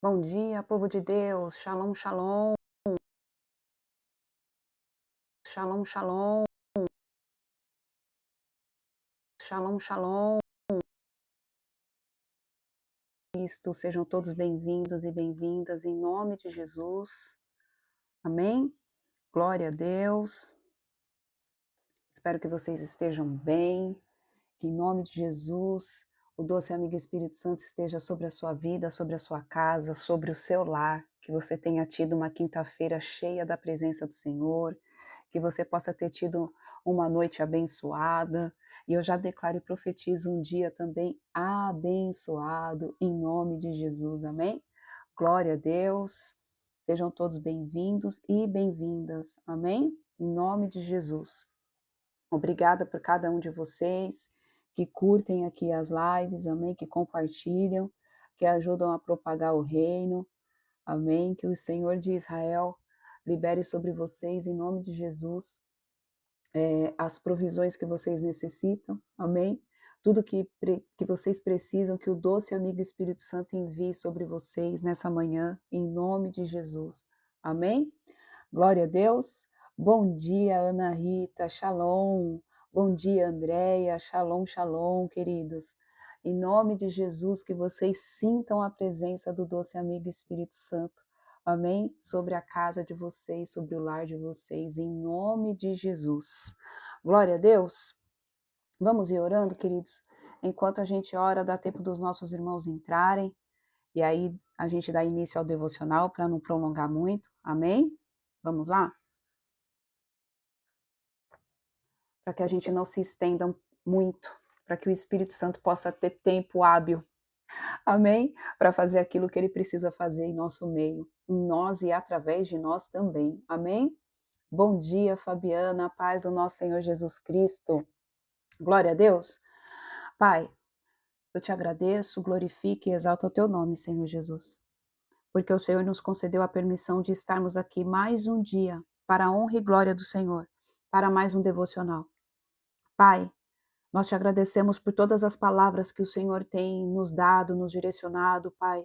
Bom dia, povo de Deus. Shalom, shalom. Shalom, shalom. Shalom, shalom. Cristo, sejam todos bem-vindos e bem-vindas em nome de Jesus. Amém? Glória a Deus. Espero que vocês estejam bem. Que em nome de Jesus, o doce amigo Espírito Santo esteja sobre a sua vida, sobre a sua casa, sobre o seu lar. Que você tenha tido uma quinta-feira cheia da presença do Senhor. Que você possa ter tido uma noite abençoada. E eu já declaro e profetizo um dia também abençoado, em nome de Jesus, amém? Glória a Deus, sejam todos bem-vindos e bem-vindas, amém? Em nome de Jesus. Obrigada por cada um de vocês que curtem aqui as lives, amém? Que compartilham, que ajudam a propagar o reino, amém? Que o Senhor de Israel libere sobre vocês, em nome de Jesus, as provisões que vocês necessitam, amém? Tudo que vocês precisam, que o doce amigo Espírito Santo envie sobre vocês nessa manhã, em nome de Jesus, amém? Glória a Deus. Bom dia, Ana Rita, shalom. Bom dia, Andréia, shalom, shalom, queridos. Em nome de Jesus, que vocês sintam a presença do doce amigo Espírito Santo. Amém? Sobre a casa de vocês, sobre o lar de vocês, em nome de Jesus. Glória a Deus. Vamos ir orando, queridos? Enquanto a gente ora, dá tempo dos nossos irmãos entrarem, e aí a gente dá início ao devocional para não prolongar muito. Amém? Vamos lá? Para que a gente não se estenda muito, para que o Espírito Santo possa ter tempo hábil, amém? Para fazer aquilo que ele precisa fazer em nosso meio, em nós e através de nós também, amém? Bom dia, Fabiana, a paz do nosso Senhor Jesus Cristo. Glória a Deus. Pai, eu te agradeço, glorifico e exalto o teu nome, Senhor Jesus, porque o Senhor nos concedeu a permissão de estarmos aqui mais um dia, para a honra e glória do Senhor, para mais um devocional. Pai, nós te agradecemos por todas as palavras que o Senhor tem nos dado, nos direcionado, Pai,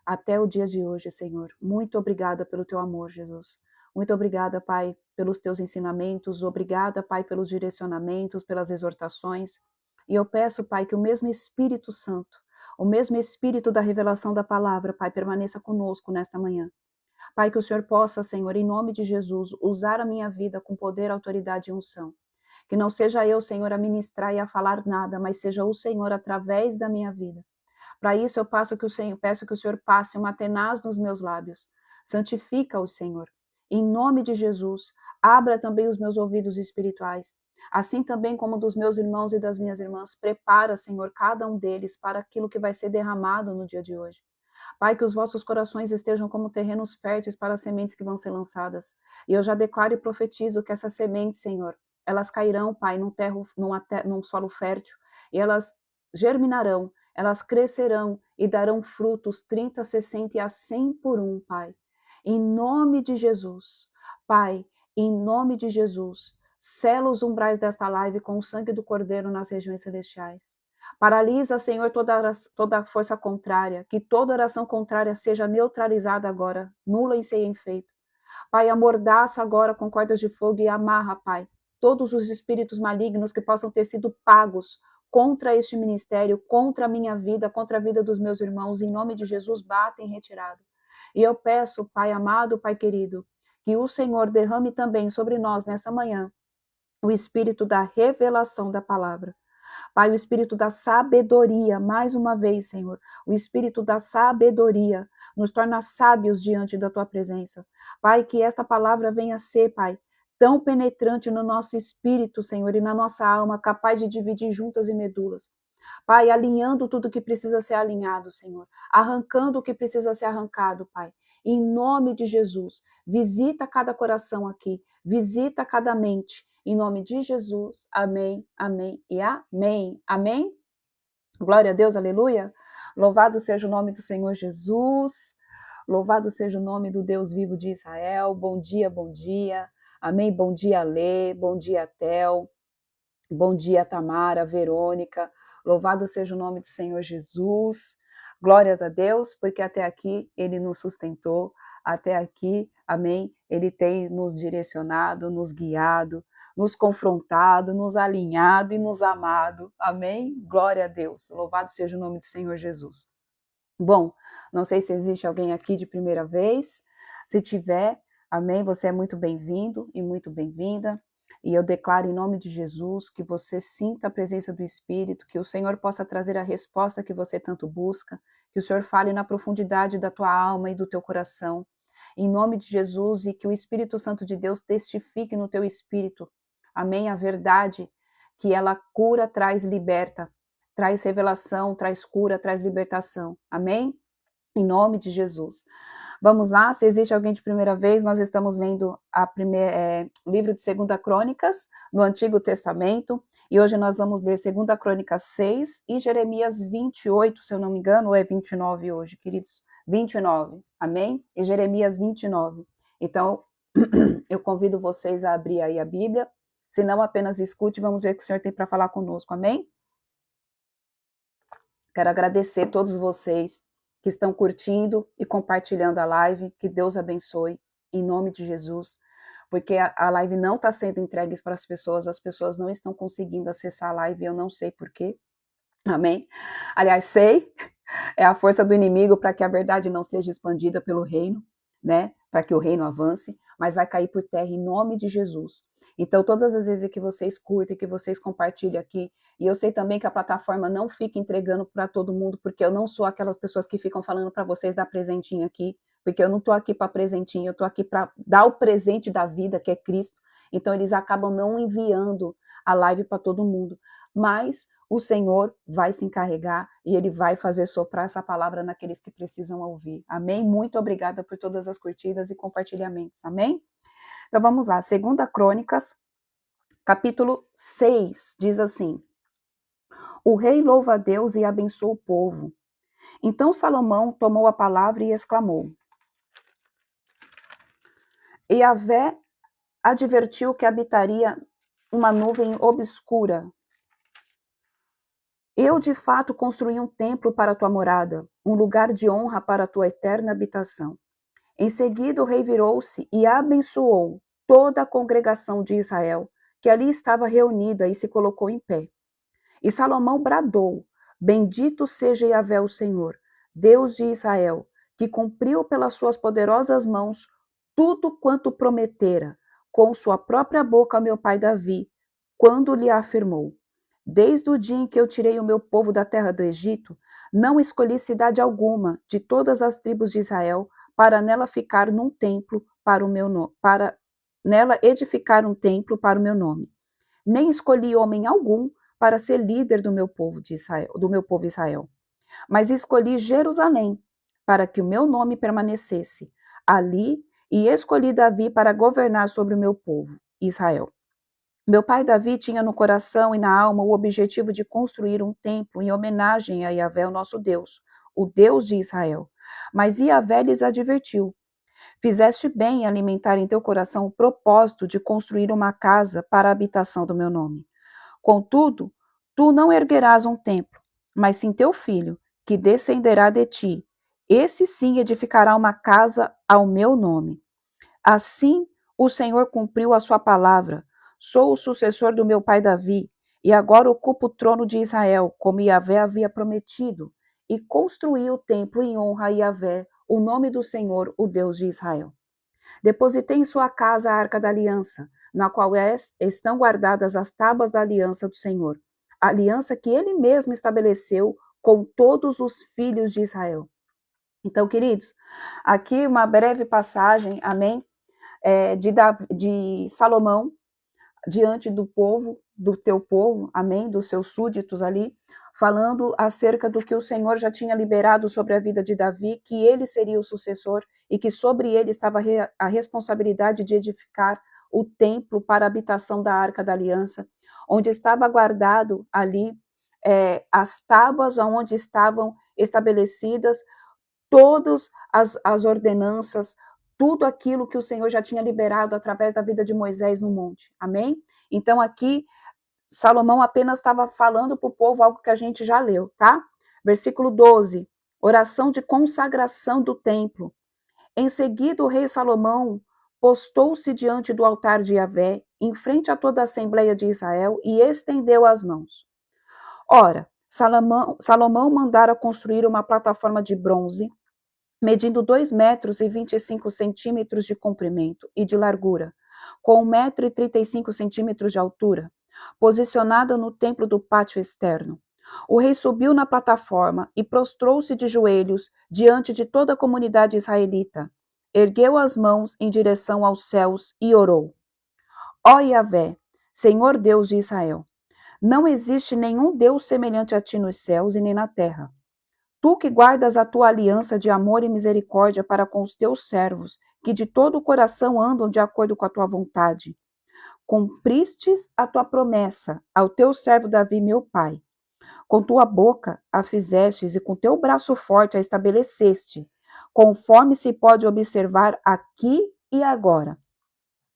até o dia de hoje, Senhor. Muito obrigada pelo teu amor, Jesus. Muito obrigada, Pai, pelos teus ensinamentos. Obrigada, Pai, pelos direcionamentos, pelas exortações. E eu peço, Pai, que o mesmo Espírito Santo, o mesmo Espírito da revelação da palavra, Pai, permaneça conosco nesta manhã. Pai, que o Senhor possa, Senhor, em nome de Jesus, usar a minha vida com poder, autoridade e unção. Que não seja eu, Senhor, a ministrar e a falar nada, mas seja o Senhor através da minha vida. Para isso eu peço que o Senhor passe uma tenaz nos meus lábios. Santifica-o, Senhor. Em nome de Jesus, abra também os meus ouvidos espirituais, assim também como dos meus irmãos e das minhas irmãs. Prepara, Senhor, cada um deles para aquilo que vai ser derramado no dia de hoje. Pai, que os vossos corações estejam como terrenos férteis para as sementes que vão ser lançadas. E eu já declaro e profetizo que essas sementes, Senhor, elas cairão, Pai, num solo fértil, e elas germinarão, elas crescerão e darão frutos 30, 60 e a 100 por um, Pai. Em nome de Jesus, Pai, em nome de Jesus, sela os umbrais desta live com o sangue do Cordeiro nas regiões celestiais. Paralisa, Senhor, toda força contrária, que toda oração contrária seja neutralizada agora, nula e sem efeito. Pai, amordaça agora com cordas de fogo e amarra, Pai, todos os espíritos malignos que possam ter sido pagos contra este ministério, contra a minha vida, contra a vida dos meus irmãos, em nome de Jesus, bata em retirada. E eu peço, Pai amado, Pai querido, que o Senhor derrame também sobre nós nessa manhã o espírito da revelação da palavra. Pai, o espírito da sabedoria, mais uma vez, Senhor, o espírito da sabedoria nos torna sábios diante da tua presença. Pai, que esta palavra venha ser, Pai, tão penetrante no nosso espírito, Senhor, e na nossa alma, capaz de dividir juntas e medulas. Pai, alinhando tudo que precisa ser alinhado, Senhor, arrancando o que precisa ser arrancado, Pai. Em nome de Jesus, visita cada coração aqui, visita cada mente. Em nome de Jesus, amém, amém e amém. Amém? Glória a Deus, aleluia. Louvado seja o nome do Senhor Jesus. Louvado seja o nome do Deus vivo de Israel. Bom dia, bom dia. Amém. Bom dia, Lê. Bom dia, Tel. Bom dia, Tamara, Verônica. Louvado seja o nome do Senhor Jesus. Glórias a Deus, porque até aqui Ele nos sustentou, até aqui, amém, Ele tem nos direcionado, nos guiado, nos confrontado, nos alinhado e nos amado, amém? Glória a Deus, louvado seja o nome do Senhor Jesus. Bom, não sei se existe alguém aqui de primeira vez, se tiver, amém, você é muito bem-vindo e muito bem-vinda, e eu declaro em nome de Jesus que você sinta a presença do Espírito, que o Senhor possa trazer a resposta que você tanto busca, que o Senhor fale na profundidade da tua alma e do teu coração, em nome de Jesus, e que o Espírito Santo de Deus testifique no teu espírito, amém, a verdade, que ela cura, traz, liberta, traz revelação, traz cura, traz libertação, amém? Em nome de Jesus. Vamos lá, se existe alguém de primeira vez, nós estamos lendo livro de 2 Crônicas, no Antigo Testamento, e hoje nós vamos ler 2 Crônicas 6 e Jeremias 28, se eu não me engano, ou é 29 hoje, queridos? 29, amém? E Jeremias 29. Então, eu convido vocês a abrir aí a Bíblia, se não apenas escute, vamos ver o que o Senhor tem para falar conosco, amém? Quero agradecer a todos vocês que estão curtindo e compartilhando a live, que Deus abençoe, em nome de Jesus, porque a live não está sendo entregue para as pessoas não estão conseguindo acessar a live, eu não sei porquê, amém? Aliás, sei, é a força do inimigo para que a verdade não seja expandida pelo reino, né? Para que o reino avance, mas vai cair por terra em nome de Jesus. Então, todas as vezes que vocês curtem, que vocês compartilham aqui, e eu sei também que a plataforma não fica entregando para todo mundo, porque eu não sou aquelas pessoas que ficam falando para vocês dar presentinho aqui, porque eu não estou aqui para presentinho, eu estou aqui para dar o presente da vida, que é Cristo. Então, eles acabam não enviando a live para todo mundo. Mas o Senhor vai se encarregar e Ele vai fazer soprar essa palavra naqueles que precisam ouvir. Amém? Muito obrigada por todas as curtidas e compartilhamentos. Amém? Então vamos lá. 2 Crônicas, capítulo 6, diz assim: O rei louva a Deus e abençoa o povo. Então Salomão tomou a palavra e exclamou: Yahvé advertiu que habitaria uma nuvem obscura. Eu, de fato, construí um templo para a tua morada, um lugar de honra para a tua eterna habitação. Em seguida, o rei virou-se e abençoou toda a congregação de Israel, que ali estava reunida, e se colocou em pé. E Salomão bradou: Bendito seja Yahvé o Senhor, Deus de Israel, que cumpriu pelas suas poderosas mãos tudo quanto prometera, com sua própria boca ao meu pai Davi, quando lhe afirmou: Desde o dia em que eu tirei o meu povo da terra do Egito, não escolhi cidade alguma de todas as tribos de Israel para nela ficar num templo para o meu nome, para nela edificar um templo para o meu nome. Nem escolhi homem algum para ser líder do meu povo de Israel, do meu povo Israel. Mas escolhi Jerusalém para que o meu nome permanecesse ali, e escolhi Davi para governar sobre o meu povo Israel. Meu pai Davi tinha no coração e na alma o objetivo de construir um templo em homenagem a Yahvé, o nosso Deus, o Deus de Israel. Mas Yahvé lhes advertiu: Fizeste bem em alimentar em teu coração o propósito de construir uma casa para a habitação do meu nome. Contudo, tu não erguerás um templo, mas sim teu filho, que descenderá de ti. Esse sim edificará uma casa ao meu nome. Assim o Senhor cumpriu a sua palavra. Sou o sucessor do meu pai Davi, e agora ocupo o trono de Israel, como Yahvé havia prometido, e construí o templo em honra a Yahvé, o nome do Senhor, o Deus de Israel. Depositei em sua casa a arca da aliança, na qual estão guardadas as tábuas da aliança do Senhor, a aliança que ele mesmo estabeleceu com todos os filhos de Israel. Então, queridos, aqui uma breve passagem, amém, de Salomão, diante do povo, do teu povo, amém, dos seus súditos ali, falando acerca do que o Senhor já tinha liberado sobre a vida de Davi, que ele seria o sucessor e que sobre ele estava a responsabilidade de edificar o templo para a habitação da Arca da Aliança, onde estava guardado ali as tábuas onde estavam estabelecidas todas as ordenanças, tudo aquilo que o Senhor já tinha liberado através da vida de Moisés no monte. Amém? Então aqui Salomão apenas estava falando para o povo algo que a gente já leu, tá? Versículo 12. oração de consagração do templo. Em seguida, o rei Salomão postou-se diante do altar de Yahvé, em frente a toda a Assembleia de Israel, e estendeu as mãos. Ora, Salomão mandara construir uma plataforma de bronze, medindo 2 metros e 25 centímetros de comprimento e de largura, com 1 metro e 35 centímetros de altura, posicionada no templo do pátio externo. O rei subiu na plataforma e prostrou-se de joelhos diante de toda a comunidade israelita. Ergueu as mãos em direção aos céus e orou. Ó Yahvé, Senhor Deus de Israel, não existe nenhum Deus semelhante a ti nos céus e nem na terra. Tu que guardas a tua aliança de amor e misericórdia para com os teus servos, que de todo o coração andam de acordo com a tua vontade. Cumpristes a tua promessa ao teu servo Davi, meu pai. Com tua boca a fizestes e com teu braço forte a estabeleceste, conforme se pode observar aqui e agora.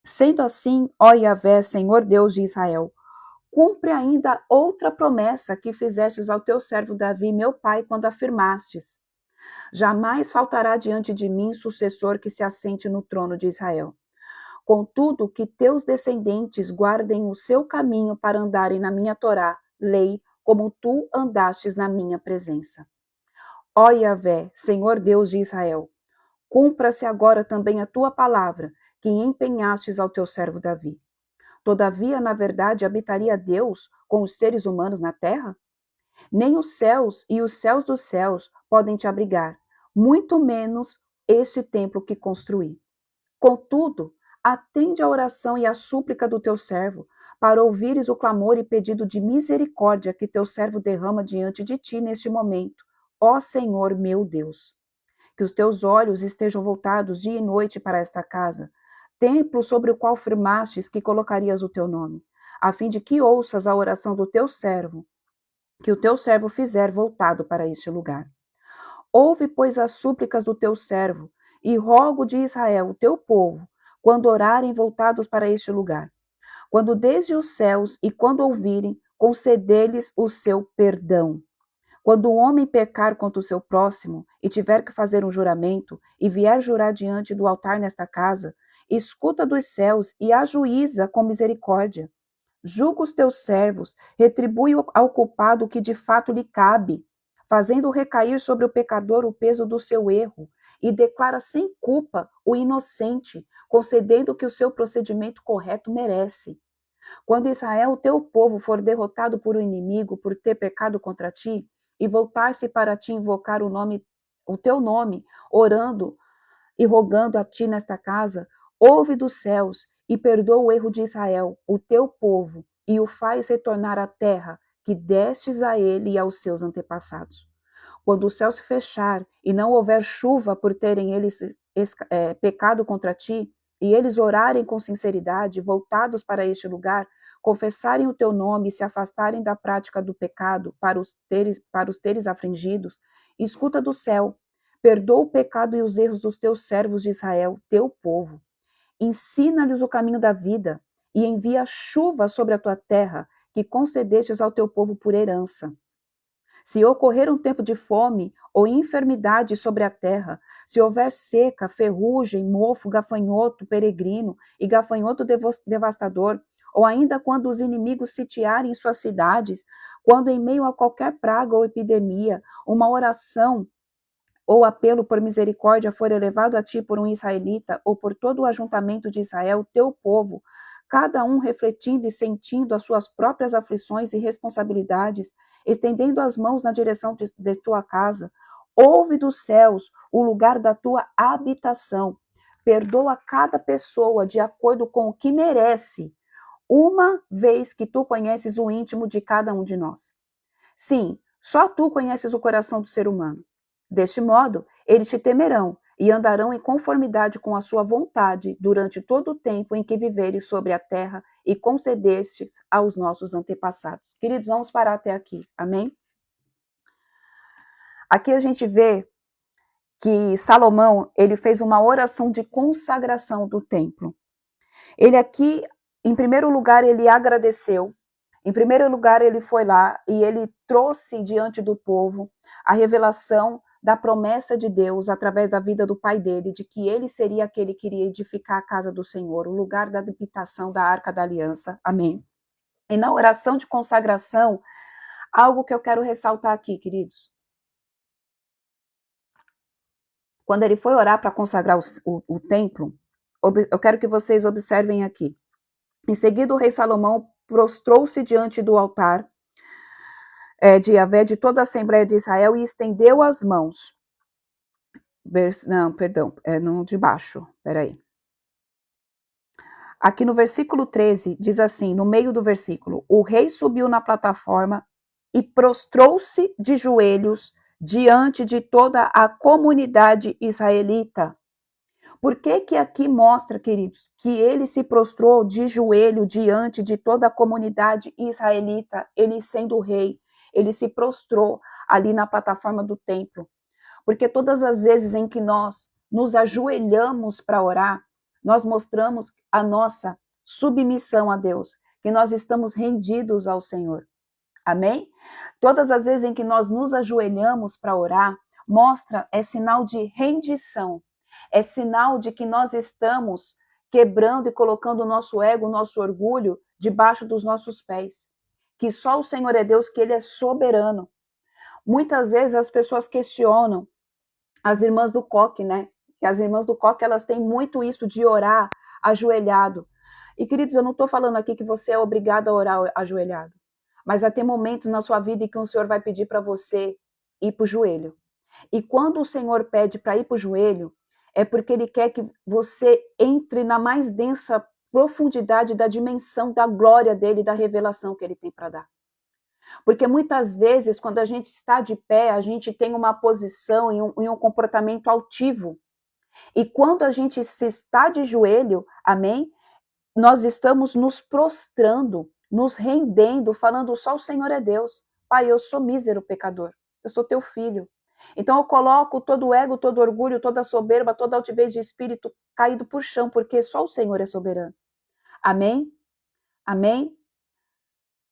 Sendo assim, ó Yahvé, Senhor Deus de Israel, cumpre ainda outra promessa que fizestes ao teu servo Davi, meu pai, quando afirmastes: jamais faltará diante de mim sucessor que se assente no trono de Israel. Contudo, que teus descendentes guardem o seu caminho para andarem na minha Torá, lei, como tu andastes na minha presença. Ó Yahvé, Senhor Deus de Israel, cumpra-se agora também a tua palavra, que empenhastes ao teu servo Davi. Todavia, na verdade, habitaria Deus com os seres humanos na terra? Nem os céus e os céus dos céus podem te abrigar, muito menos este templo que construí. Contudo, atende a oração e a súplica do teu servo, para ouvires o clamor e pedido de misericórdia que teu servo derrama diante de ti neste momento, ó Senhor meu Deus. Que os teus olhos estejam voltados dia e noite para esta casa, templo sobre o qual firmastes que colocarias o teu nome, a fim de que ouças a oração do teu servo, que o teu servo fizer voltado para este lugar. Ouve, pois, as súplicas do teu servo, e rogo de Israel, o teu povo, quando orarem voltados para este lugar. Quando desde os céus e quando ouvirem, conceder-lhes o seu perdão. Quando o homem pecar contra o seu próximo e tiver que fazer um juramento e vier jurar diante do altar nesta casa, escuta dos céus e ajuiza com misericórdia. Julga os teus servos, retribui ao culpado o que de fato lhe cabe, fazendo recair sobre o pecador o peso do seu erro, e declara sem culpa o inocente, concedendo o que o seu procedimento correto merece. Quando Israel, teu povo, for derrotado por um inimigo por ter pecado contra ti, e voltar-se para ti invocar o teu nome, orando e rogando a ti nesta casa, ouve dos céus e perdoa o erro de Israel, o teu povo, e o faz retornar à terra que destes a ele e aos seus antepassados. Quando o céu se fechar e não houver chuva por terem eles pecado contra ti, e eles orarem com sinceridade, voltados para este lugar, confessarem o teu nome e se afastarem da prática do pecado para os teres afligidos, escuta do céu, perdoa o pecado e os erros dos teus servos de Israel, teu povo. Ensina-lhes o caminho da vida e envia chuva sobre a tua terra, que concedestes ao teu povo por herança. Se ocorrer um tempo de fome ou enfermidade sobre a terra, se houver seca, ferrugem, mofo, gafanhoto peregrino e gafanhoto devastador, ou ainda quando os inimigos sitiarem suas cidades, quando em meio a qualquer praga ou epidemia, uma oração ou apelo por misericórdia for elevado a ti por um israelita ou por todo o ajuntamento de Israel, teu povo, cada um refletindo e sentindo as suas próprias aflições e responsabilidades, estendendo as mãos na direção de tua casa, ouve dos céus o lugar da tua habitação, perdoa cada pessoa de acordo com o que merece, uma vez que tu conheces o íntimo de cada um de nós. Sim, só tu conheces o coração do ser humano. Deste modo, eles te temerão e andarão em conformidade com a sua vontade durante todo o tempo em que viveres sobre a terra e concedestes aos nossos antepassados. Queridos, vamos parar até aqui. Amém? Aqui a gente vê que Salomão, ele fez uma oração de consagração do templo. Ele aqui, em primeiro lugar, ele agradeceu. Em primeiro lugar, ele foi lá e ele trouxe diante do povo a revelação da promessa de Deus através da vida do pai dele, de que ele seria aquele que iria edificar a casa do Senhor, o lugar da habitação da Arca da Aliança. Amém. E na oração de consagração, algo que eu quero ressaltar aqui, queridos. Quando ele foi orar para consagrar o templo, eu quero que vocês observem aqui. Em seguida, o rei Salomão prostrou-se diante do altar de Yahvé, de toda a Assembleia de Israel, e estendeu as mãos. Não, perdão, no de baixo, peraí. Aqui no versículo 13, diz assim, no meio do versículo, o rei subiu na plataforma e prostrou-se de joelhos diante de toda a comunidade israelita. Por que que aqui mostra, queridos, que ele se prostrou de joelho diante de toda a comunidade israelita, ele sendo o rei, ele se prostrou ali na plataforma do templo? Porque todas as vezes em que nós nos ajoelhamos para orar, nós mostramos a nossa submissão a Deus, que nós estamos rendidos ao Senhor. Amém? Todas as vezes em que nós nos ajoelhamos para orar, é sinal de rendição. É sinal de que nós estamos quebrando e colocando o nosso ego, o nosso orgulho debaixo dos nossos pés. Que só o Senhor é Deus, que Ele é soberano. Muitas vezes as pessoas questionam as irmãs do coque, né? Que as irmãs do coque, elas têm muito isso de orar ajoelhado. E, queridos, eu não estou falando aqui que você é obrigado a orar ajoelhado. Mas vai ter momentos na sua vida em que o Senhor vai pedir para você ir para o joelho. E quando o Senhor pede para ir para o joelho, é porque Ele quer que você entre na mais densa profundidade da dimensão da glória dEle, da revelação que Ele tem para dar. Porque muitas vezes, quando a gente está de pé, a gente tem uma posição e um comportamento altivo. E quando a gente se está de joelho, amém? Nós estamos nos prostrando, nos rendendo, falando só o Senhor é Deus. Pai, eu sou mísero pecador, eu sou teu filho. Então eu coloco todo o ego, todo o orgulho, toda a soberba, toda a altivez de espírito caído por chão, porque só o Senhor é soberano. Amém? Amém?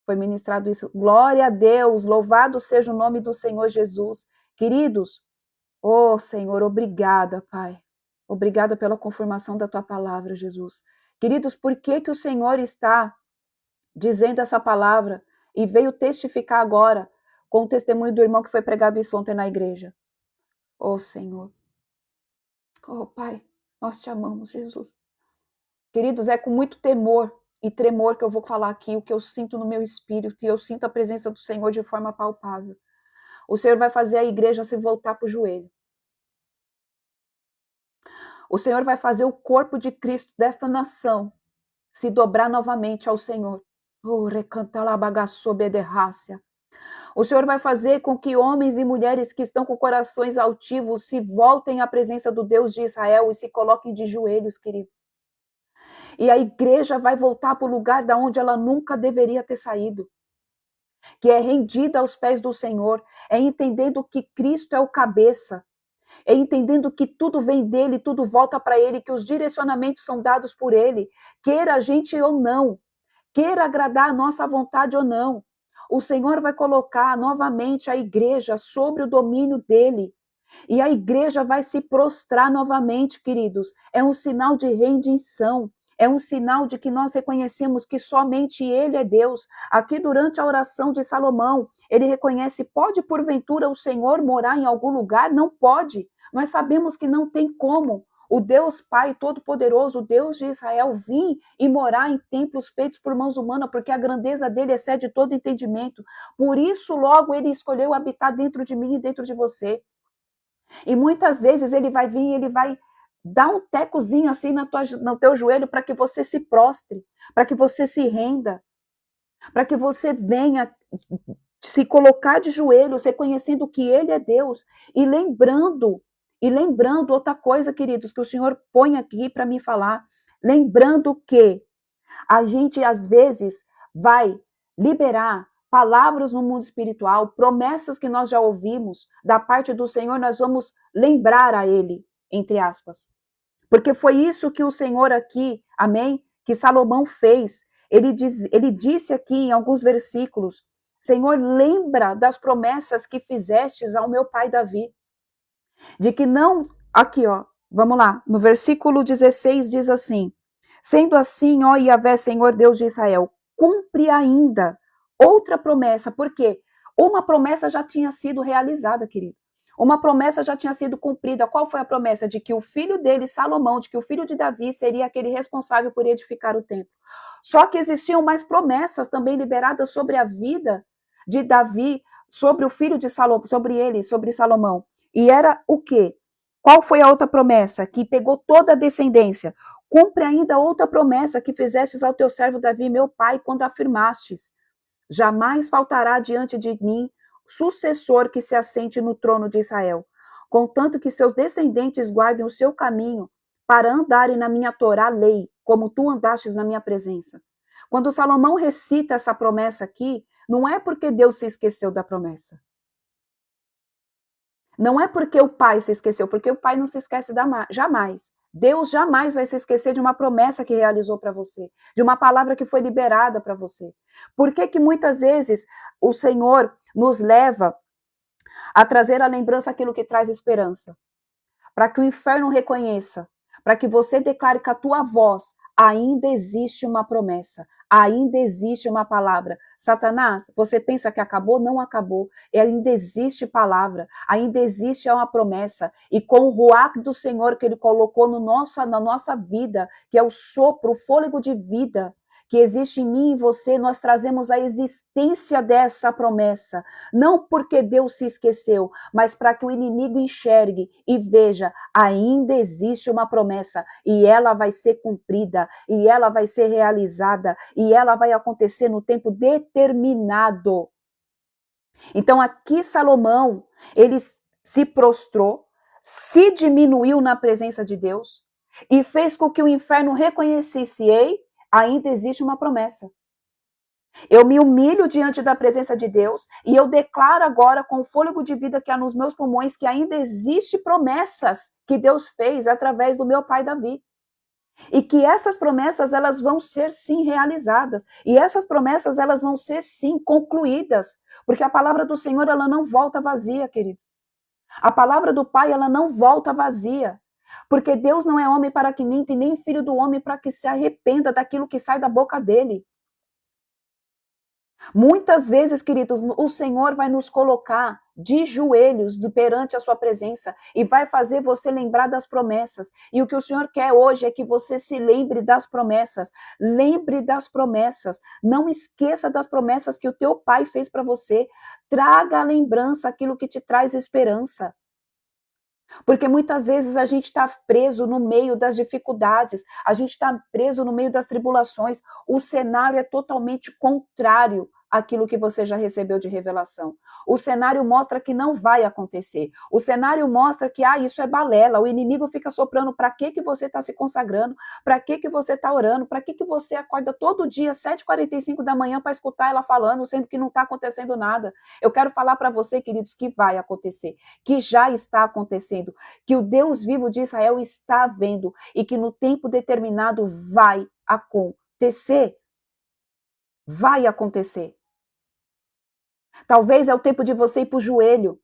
Foi ministrado isso. Glória a Deus, louvado seja o nome do Senhor Jesus. Queridos, Senhor, obrigada, Pai. Obrigada pela confirmação da tua palavra, Jesus. Queridos, por que que o Senhor está dizendo essa palavra e veio testificar agora com o testemunho do irmão que foi pregado isso ontem na igreja? Senhor. Pai, nós te amamos, Jesus. Queridos, é com muito temor e tremor que eu vou falar aqui o que eu sinto no meu espírito, e eu sinto a presença do Senhor de forma palpável. O Senhor vai fazer a igreja se voltar para o joelho. O Senhor vai fazer o corpo de Cristo desta nação se dobrar novamente ao Senhor. O Senhor vai fazer com que homens e mulheres que estão com corações altivos se voltem à presença do Deus de Israel e se coloquem de joelhos, querido. E a igreja vai voltar para o lugar da onde ela nunca deveria ter saído, que é rendida aos pés do Senhor, é entendendo que Cristo é o cabeça, é entendendo que tudo vem dele, tudo volta para ele, que os direcionamentos são dados por ele, queira a gente ou não, queira agradar a nossa vontade ou não. O Senhor vai colocar novamente a igreja sobre o domínio dele. E a igreja vai se prostrar novamente, queridos. É um sinal de rendição. É um sinal de que nós reconhecemos que somente Ele é Deus. Aqui, durante a oração de Salomão, ele reconhece: pode porventura o Senhor morar em algum lugar? Não pode. Nós sabemos que não tem como o Deus Pai Todo-Poderoso, o Deus de Israel, vir e morar em templos feitos por mãos humanas, porque a grandeza dele excede todo entendimento. Por isso, logo, ele escolheu habitar dentro de mim e dentro de você. E muitas vezes ele vai vir e ele vai dar um tecozinho assim no teu joelho para que você se prostre, para que você se renda, para que você venha se colocar de joelhos, reconhecendo que Ele é Deus e lembrando outra coisa, queridos, que o Senhor põe aqui para me falar, lembrando que a gente às vezes vai liberar palavras no mundo espiritual, promessas que nós já ouvimos da parte do Senhor, nós vamos lembrar a Ele, entre aspas. Porque foi isso que o Senhor aqui, amém, que Salomão fez. Ele disse aqui em alguns versículos: Senhor, lembra das promessas que fizestes ao meu pai Davi. De que não, aqui ó, vamos lá, no versículo 16 diz assim, sendo assim, ó Yahvé, Senhor Deus de Israel, cumpre ainda outra promessa, porque uma promessa já tinha sido realizada, querido. Uma promessa já tinha sido cumprida. Qual foi a promessa? De que o filho dele, Salomão, de que o filho de Davi seria aquele responsável por edificar o templo. Só que existiam mais promessas também liberadas sobre a vida de Davi, sobre o filho de Salomão, sobre ele, sobre Salomão. E era o quê? Qual foi a outra promessa? Que pegou toda a descendência. Cumpre ainda outra promessa que fizestes ao teu servo Davi, meu pai, quando afirmastes: jamais faltará diante de mim sucessor que se assente no trono de Israel, contanto que seus descendentes guardem o seu caminho para andarem na minha Torá lei, como tu andastes na minha presença. Quando Salomão recita essa promessa aqui, não é porque Deus se esqueceu da promessa. Não é porque o pai se esqueceu, porque o pai não se esquece jamais. Deus jamais vai se esquecer de uma promessa que realizou para você, de uma palavra que foi liberada para você. Por que que muitas vezes o Senhor nos leva a trazer à lembrança aquilo que traz esperança? Para que o inferno reconheça, para que você declare com a tua voz, ainda existe uma promessa, ainda existe uma palavra. Satanás, você pensa que acabou? Não acabou. Ainda existe palavra, ainda existe uma promessa. E com o ruach do Senhor que Ele colocou na nossa vida, que é o sopro, o fôlego de vida, que existe em mim e você, nós trazemos a existência dessa promessa. Não porque Deus se esqueceu, mas para que o inimigo enxergue e veja, ainda existe uma promessa e ela vai ser cumprida, e ela vai ser realizada, e ela vai acontecer no tempo determinado. Então aqui Salomão, ele se prostrou, se diminuiu na presença de Deus e fez com que o inferno reconhecesse, ei, ainda existe uma promessa. Eu me humilho diante da presença de Deus e eu declaro agora, com o fôlego de vida que há nos meus pulmões, que ainda existe promessas que Deus fez através do meu pai Davi. E que essas promessas, elas vão ser sim realizadas. E essas promessas, elas vão ser sim concluídas. Porque a palavra do Senhor, ela não volta vazia, queridos. A palavra do Pai, ela não volta vazia. Porque Deus não é homem para que minta e nem filho do homem para que se arrependa daquilo que sai da boca dele. Muitas vezes, queridos, o Senhor vai nos colocar de joelhos perante a sua presença e vai fazer você lembrar das promessas. E o que o Senhor quer hoje é que você se lembre das promessas. Lembre das promessas. Não esqueça das promessas que o teu pai fez para você. Traga à lembrança aquilo que te traz esperança. Porque muitas vezes a gente está preso no meio das dificuldades, a gente está preso no meio das tribulações. O cenário é totalmente contrário àquilo que você já recebeu de revelação. O cenário mostra que não vai acontecer. O cenário mostra que isso é balela. O inimigo fica soprando. Para que você está se consagrando? Para que você está orando? Para que você acorda todo dia, 7h45 da manhã, para escutar ela falando, sendo que não está acontecendo nada? Eu quero falar para você, queridos, que vai acontecer, que já está acontecendo, que o Deus vivo de Israel está vendo e que no tempo determinado vai acontecer. Vai acontecer. Talvez é o tempo de você ir para o joelho.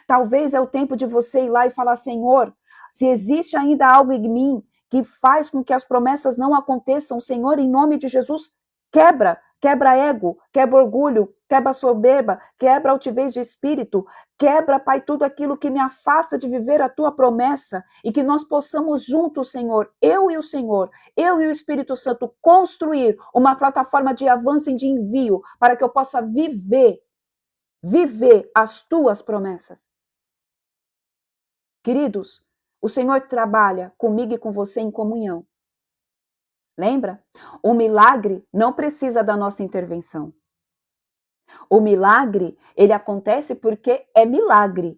Talvez é o tempo de você ir lá e falar, Senhor, se existe ainda algo em mim que faz com que as promessas não aconteçam, Senhor, em nome de Jesus, quebra ego, quebra orgulho, quebra soberba, quebra altivez de espírito, quebra, Pai, tudo aquilo que me afasta de viver a tua promessa e que nós possamos juntos, Senhor, eu e o Espírito Santo, construir uma plataforma de avanço e de envio para que eu possa viver as tuas promessas. Queridos, o Senhor trabalha comigo e com você em comunhão. Lembra? O milagre não precisa da nossa intervenção. O milagre, ele acontece porque é milagre.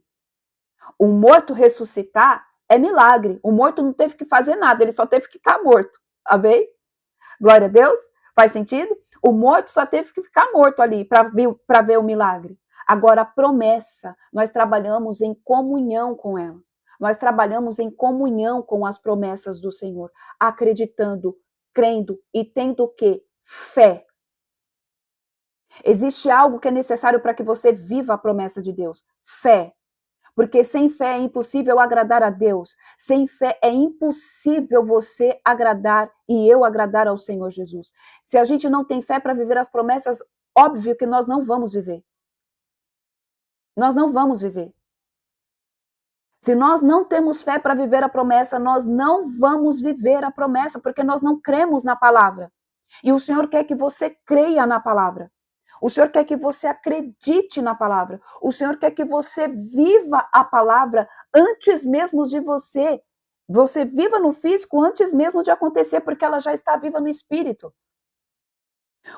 O morto ressuscitar é milagre. O morto não teve que fazer nada, ele só teve que ficar morto. Amém? Glória a Deus? Faz sentido? O morto só teve que ficar morto ali para ver o milagre. Agora, a promessa, nós trabalhamos em comunhão com ela. Nós trabalhamos em comunhão com as promessas do Senhor, acreditando, crendo e tendo o quê? Fé. Existe algo que é necessário para que você viva a promessa de Deus. Fé. Porque sem fé é impossível agradar a Deus. Sem fé é impossível você agradar e eu agradar ao Senhor Jesus. Se a gente não tem fé para viver as promessas, óbvio que nós não vamos viver. Nós não vamos viver. Se nós não temos fé para viver a promessa, nós não vamos viver a promessa, porque nós não cremos na palavra. E o Senhor quer que você creia na palavra. O Senhor quer que você acredite na palavra. O Senhor quer que você viva a palavra antes mesmo de você. Você viva no físico antes mesmo de acontecer, porque ela já está viva no espírito.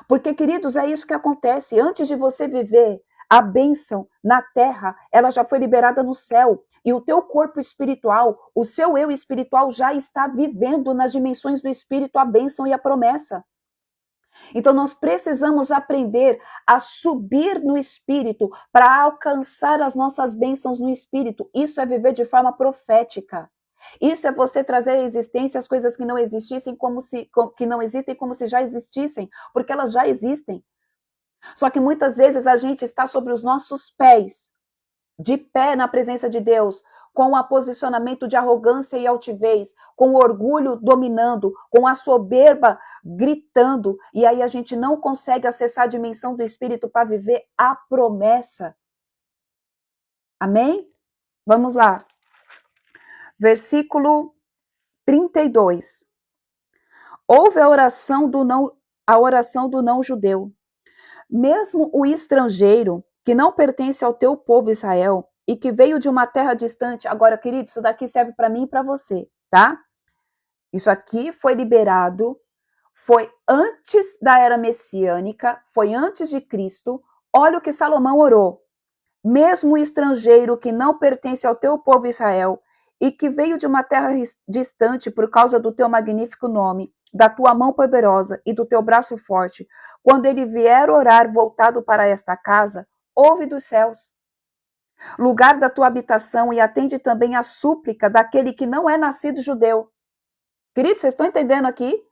Porque, queridos, é isso que acontece. Antes de você viver a bênção na terra, ela já foi liberada no céu. E o teu corpo espiritual, o seu eu espiritual já está vivendo nas dimensões do espírito a bênção e a promessa. Então nós precisamos aprender a subir no espírito para alcançar as nossas bênçãos no espírito. Isso é viver de forma profética. Isso é você trazer à existência as coisas que não existissem que não existem como se já existissem, porque elas já existem. Só que muitas vezes a gente está sobre os nossos pés, de pé na presença de Deus, com o posicionamento de arrogância e altivez, com o orgulho dominando, com a soberba gritando, e aí a gente não consegue acessar a dimensão do Espírito para viver a promessa. Amém? Vamos lá. Versículo 32. Houve a oração do não judeu. Mesmo o estrangeiro, que não pertence ao teu povo Israel, e que veio de uma terra distante. Agora, querido, isso daqui serve para mim e para você, tá? Isso aqui foi liberado, foi antes da era messiânica, foi antes de Cristo. Olha o que Salomão orou. Mesmo o estrangeiro que não pertence ao teu povo Israel e que veio de uma terra distante por causa do teu magnífico nome, da tua mão poderosa e do teu braço forte, quando ele vier orar voltado para esta casa, ouve dos céus, lugar da tua habitação, e atende também a súplica daquele que não é nascido judeu. Queridos, vocês estão entendendo aqui?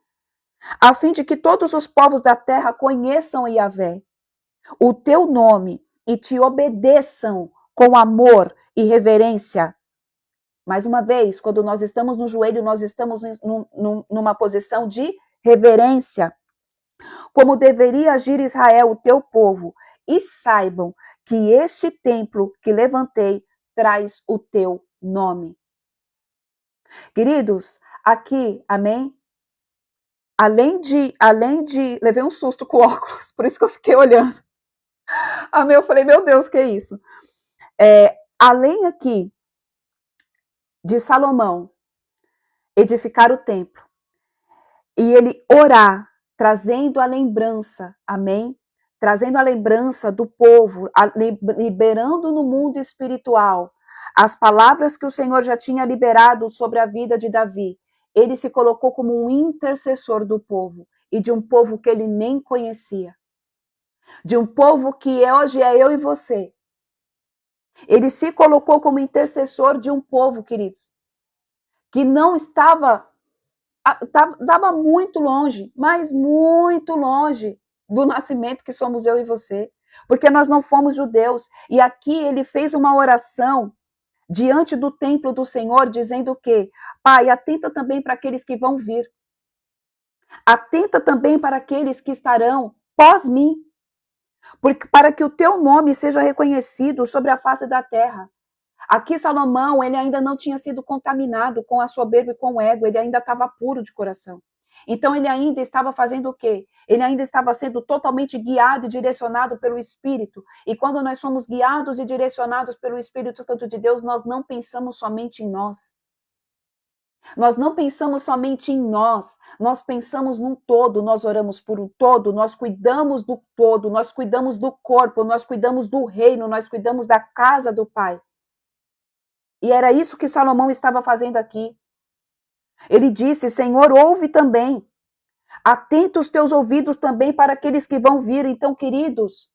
A fim de que todos os povos da terra conheçam Yahvé, o teu nome, e te obedeçam com amor e reverência. Mais uma vez, quando nós estamos no joelho, nós estamos numa posição de reverência. Como deveria agir Israel, o teu povo, e saibam que este templo que levantei traz o teu nome. Queridos, aqui, amém? Além de, levei um susto com óculos, por isso que eu fiquei olhando. Amém, eu falei, meu Deus, que é isso? Além aqui de Salomão edificar o templo e ele orar, trazendo a lembrança, amém? Trazendo a lembrança do povo, liberando no mundo espiritual as palavras que o Senhor já tinha liberado sobre a vida de Davi. Ele se colocou como um intercessor do povo, e de um povo que ele nem conhecia. De um povo que hoje é eu e você. Ele se colocou como intercessor de um povo, queridos, que não estava muito longe, mas muito longe do nascimento que somos eu e você, porque nós não fomos judeus. E aqui ele fez uma oração diante do templo do Senhor, dizendo o quê? Pai, atenta também para aqueles que vão vir. Atenta também para aqueles que estarão pós mim, para que o teu nome seja reconhecido sobre a face da terra. Aqui Salomão, ele ainda não tinha sido contaminado com a soberba e com o ego, ele ainda estava puro de coração. Então ele ainda estava fazendo o quê? Ele ainda estava sendo totalmente guiado e direcionado pelo Espírito. E quando nós somos guiados e direcionados pelo Espírito Santo de Deus, nós não pensamos somente em nós. Nós não pensamos somente em nós pensamos num todo, nós oramos por um todo, nós cuidamos do todo, nós cuidamos do corpo, nós cuidamos do reino, nós cuidamos da casa do Pai. E era isso que Salomão estava fazendo aqui. Ele disse, Senhor, ouve também. Atenta os teus ouvidos também para aqueles que vão vir. Então, queridos,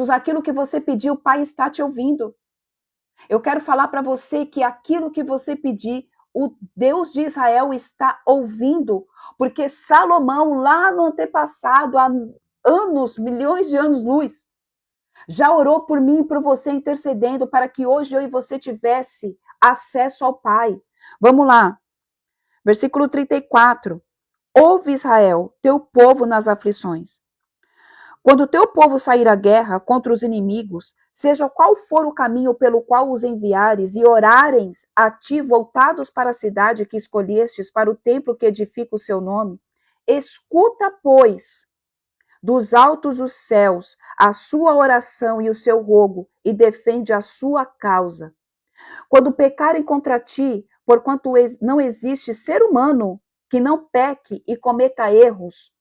aquilo que você pediu, o Pai está te ouvindo. Eu quero falar para você que aquilo que você pedir, o Deus de Israel está ouvindo. Porque Salomão, lá no antepassado, há anos, milhões de anos-luz, Já orou por mim e por você, intercedendo para que hoje eu e você tivesse acesso ao Pai. Vamos lá. Versículo 34. Ouve, Israel, teu povo nas aflições. Quando o teu povo sair à guerra contra os inimigos, seja qual for o caminho pelo qual os enviares, e orarem a ti voltados para a cidade que escolhestes, para o templo que edifica o seu nome, escuta, pois, dos altos os céus a sua oração e o seu rogo, e defende a sua causa. Quando pecarem contra ti, porquanto não existe ser humano que não peque e cometa erros,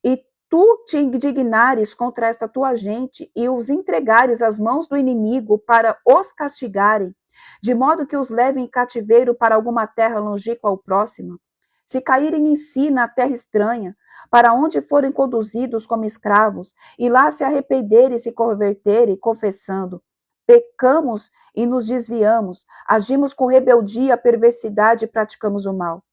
e tu te indignares contra esta tua gente e os entregares às mãos do inimigo para os castigarem, de modo que os levem em cativeiro para alguma terra longínqua ou próxima, se caírem em si na terra estranha, para onde forem conduzidos como escravos, e lá se arrependerem e se converterem, confessando: pecamos e nos desviamos, agimos com rebeldia, perversidade e praticamos o mal.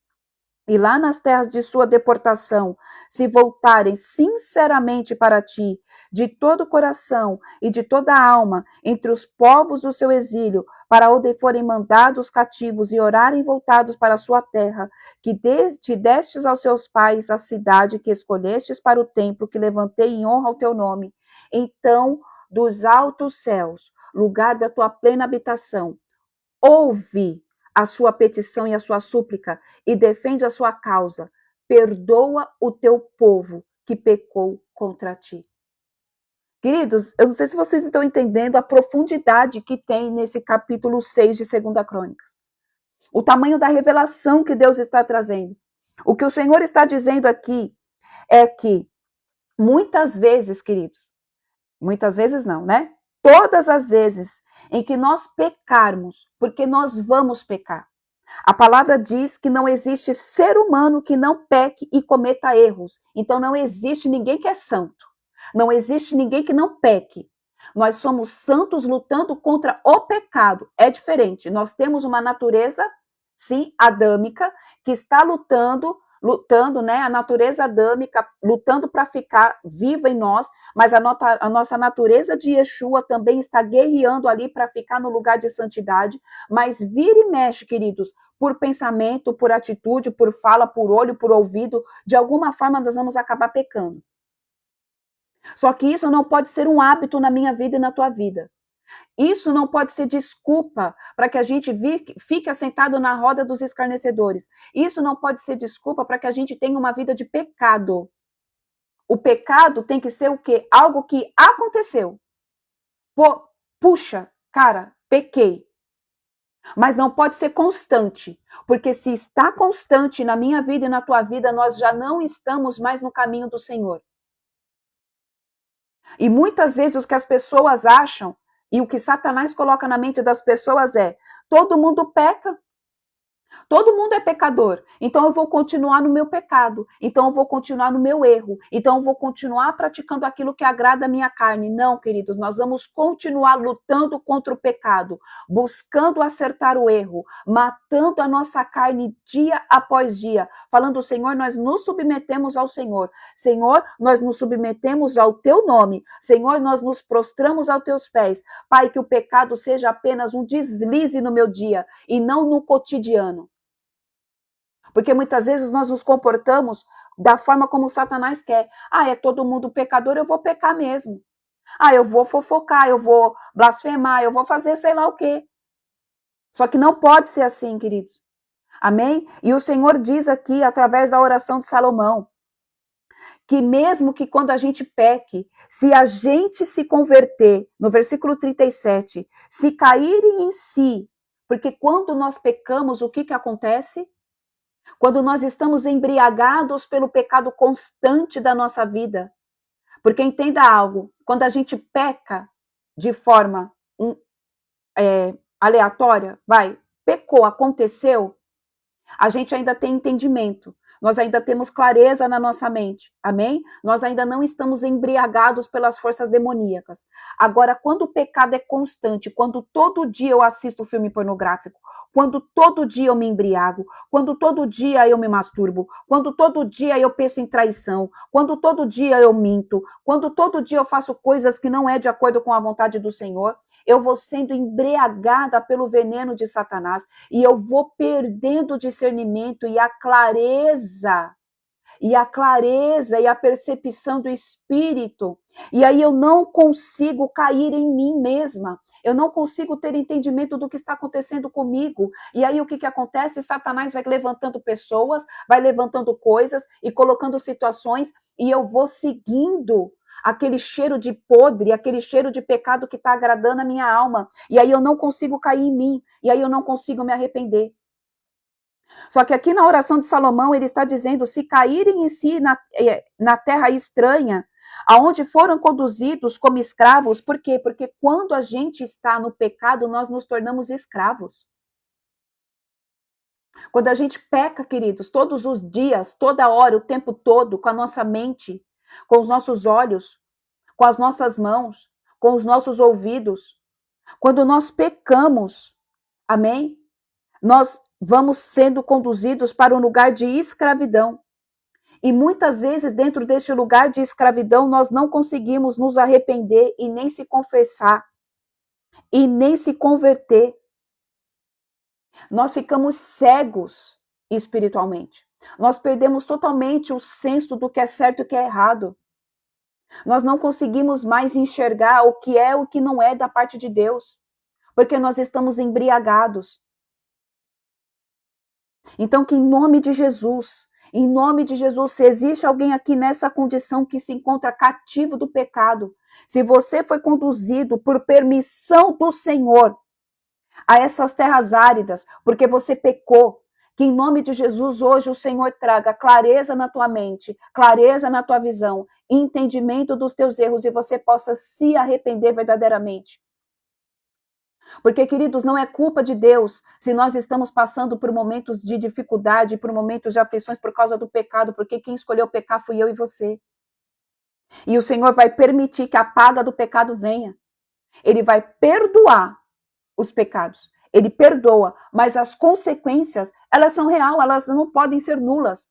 E lá nas terras de sua deportação, se voltarem sinceramente para ti, de todo o coração e de toda a alma, entre os povos do seu exílio, para onde forem mandados cativos e orarem voltados para a sua terra, que te destes aos seus pais a cidade que escolhestes para o templo que levantei em honra ao teu nome, então, dos altos céus, lugar da tua plena habitação, ouve a sua petição e a sua súplica e defende a sua causa. Perdoa o teu povo que pecou contra ti. Queridos, eu não sei se vocês estão entendendo a profundidade que tem nesse capítulo 6 de 2 Crônicas. O tamanho da revelação que Deus está trazendo. O que o Senhor está dizendo aqui é que muitas vezes, queridos, muitas vezes não, né? Todas as vezes em que nós pecarmos, porque nós vamos pecar. A palavra diz que não existe ser humano que não peque e cometa erros. Então não existe ninguém que é santo. Não existe ninguém que não peque. Nós somos santos lutando contra o pecado. É diferente. Nós temos uma natureza, sim, adâmica, que está lutando, né? A natureza adâmica lutando para ficar viva em nós, mas a nossa natureza de Yeshua também está guerreando ali para ficar no lugar de santidade. Mas vira e mexe, queridos, por pensamento, por atitude, por fala, por olho, por ouvido, de alguma forma nós vamos acabar pecando. Só que isso não pode ser um hábito na minha vida e na tua vida. Isso não pode ser desculpa para que a gente fique assentado na roda dos escarnecedores. Isso não pode ser desculpa para que a gente tenha uma vida de pecado. O pecado tem que ser o quê? Algo que aconteceu. Puxa, cara, pequei. Mas não pode ser constante, porque se está constante na minha vida e na tua vida, nós já não estamos mais no caminho do Senhor. E muitas vezes o que as pessoas acham e o que Satanás coloca na mente das pessoas é: todo mundo peca, todo mundo é pecador, então eu vou continuar no meu pecado, então eu vou continuar no meu erro, então eu vou continuar praticando aquilo que agrada a minha carne. Não, queridos, nós vamos continuar lutando contra o pecado, buscando acertar o erro, matando a nossa carne dia após dia, falando: Senhor, nós nos submetemos ao Senhor, Senhor, nós nos submetemos ao teu nome, Senhor, nós nos prostramos aos teus pés. Pai, que o pecado seja apenas um deslize no meu dia e não no cotidiano. Porque muitas vezes nós nos comportamos da forma como Satanás quer. É todo mundo pecador, eu vou pecar mesmo. Eu vou fofocar, eu vou blasfemar, eu vou fazer sei lá o quê. Só que não pode ser assim, queridos. Amém? E o Senhor diz aqui, através da oração de Salomão, que mesmo que quando a gente peque, se a gente se converter, no versículo 37, se caírem em si, porque quando nós pecamos, o que acontece? Quando nós estamos embriagados pelo pecado constante da nossa vida. Porque entenda algo, quando a gente peca de forma aleatória, pecou, aconteceu, a gente ainda tem entendimento. Nós ainda temos clareza na nossa mente, amém? Nós ainda não estamos embriagados pelas forças demoníacas. Agora, quando o pecado é constante, quando todo dia eu assisto filme pornográfico, quando todo dia eu me embriago, quando todo dia eu me masturbo, quando todo dia eu penso em traição, quando todo dia eu minto, quando todo dia eu faço coisas que não é de acordo com a vontade do Senhor, eu vou sendo embriagada pelo veneno de Satanás e eu vou perdendo o discernimento e a clareza e a percepção do Espírito. E aí eu não consigo cair em mim mesma. Eu não consigo ter entendimento do que está acontecendo comigo. E aí o que acontece? Satanás vai levantando pessoas, vai levantando coisas e colocando situações e eu vou seguindo aquele cheiro de podre, aquele cheiro de pecado que está agradando a minha alma. E aí eu não consigo cair em mim. E aí eu não consigo me arrepender. Só que aqui na oração de Salomão, ele está dizendo, se caírem em si na terra estranha, aonde foram conduzidos como escravos, por quê? Porque quando a gente está no pecado, nós nos tornamos escravos. Quando a gente peca, queridos, todos os dias, toda hora, o tempo todo, com a nossa mente, com os nossos olhos, com as nossas mãos, com os nossos ouvidos, quando nós pecamos, amém? Nós vamos sendo conduzidos para um lugar de escravidão. E muitas vezes, dentro deste lugar de escravidão, nós não conseguimos nos arrepender e nem se confessar, e nem se converter. Nós ficamos cegos espiritualmente. Nós perdemos totalmente o senso do que é certo e o que é errado. Nós não conseguimos mais enxergar o que é e o que não é da parte de Deus, porque nós estamos embriagados. Então, que em nome de Jesus, se existe alguém aqui nessa condição que se encontra cativo do pecado, se você foi conduzido por permissão do Senhor a essas terras áridas, porque você pecou, que em nome de Jesus hoje o Senhor traga clareza na tua mente, clareza na tua visão, entendimento dos teus erros e você possa se arrepender verdadeiramente. Porque, queridos, não é culpa de Deus se nós estamos passando por momentos de dificuldade, por momentos de aflições por causa do pecado, porque quem escolheu pecar fui eu e você. E o Senhor vai permitir que a paga do pecado venha. Ele vai perdoar os pecados. Ele perdoa, mas as consequências, elas são reais, elas não podem ser nulas.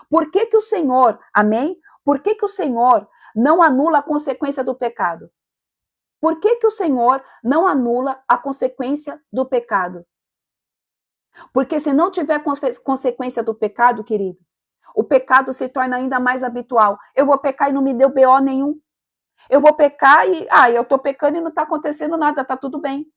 Por que o Senhor, amém? Por que o Senhor não anula a consequência do pecado? Por que o Senhor não anula a consequência do pecado? Porque se não tiver consequência do pecado, querido, o pecado se torna ainda mais habitual. Eu vou pecar e não me deu BO nenhum. Eu vou pecar e, eu tô pecando e não tá acontecendo nada, tá tudo bem.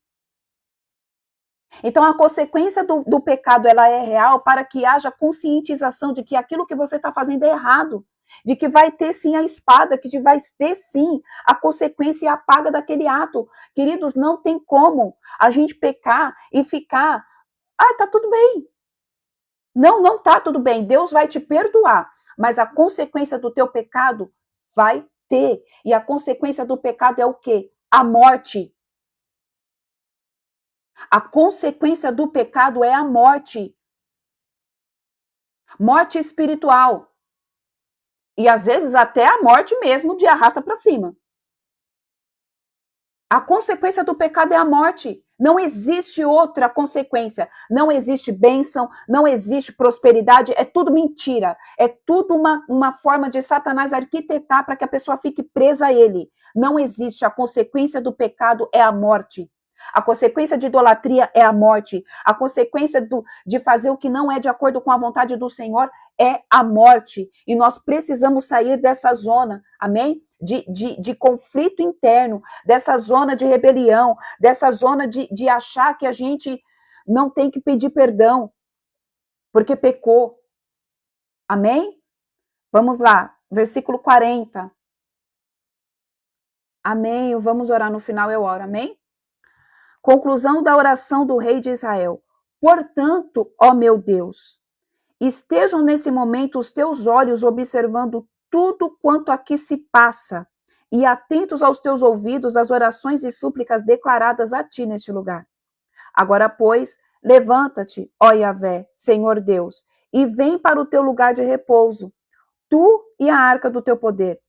Então, a consequência do pecado, ela é real para que haja conscientização de que aquilo que você está fazendo é errado, de que vai ter sim a espada, que vai ter sim a consequência e a paga daquele ato. Queridos, não tem como a gente pecar e ficar, tá tudo bem. Não tá tudo bem, Deus vai te perdoar, mas a consequência do teu pecado vai ter. E a consequência do pecado é o quê? A morte. A consequência do pecado é a morte. Morte espiritual. E às vezes até a morte mesmo de arrasta para cima. A consequência do pecado é a morte. Não existe outra consequência. Não existe bênção, não existe prosperidade. É tudo mentira. É tudo uma forma de Satanás arquitetar para que a pessoa fique presa a ele. Não existe. A consequência do pecado é a morte. A consequência de idolatria é a morte. A consequência de fazer o que não é de acordo com a vontade do Senhor é a morte. E nós precisamos sair dessa zona, amém? De conflito interno, dessa zona de rebelião, dessa zona de achar que a gente não tem que pedir perdão, porque pecou. Amém? Vamos lá, versículo 40. Amém. Vamos orar no final, eu oro, amém? Conclusão da oração do rei de Israel. Portanto, ó meu Deus, estejam nesse momento os teus olhos observando tudo quanto aqui se passa e atentos aos teus ouvidos às orações e súplicas declaradas a ti neste lugar. Agora, pois, levanta-te, ó Yahvé, Senhor Deus, e vem para o teu lugar de repouso, tu e a arca do teu poder.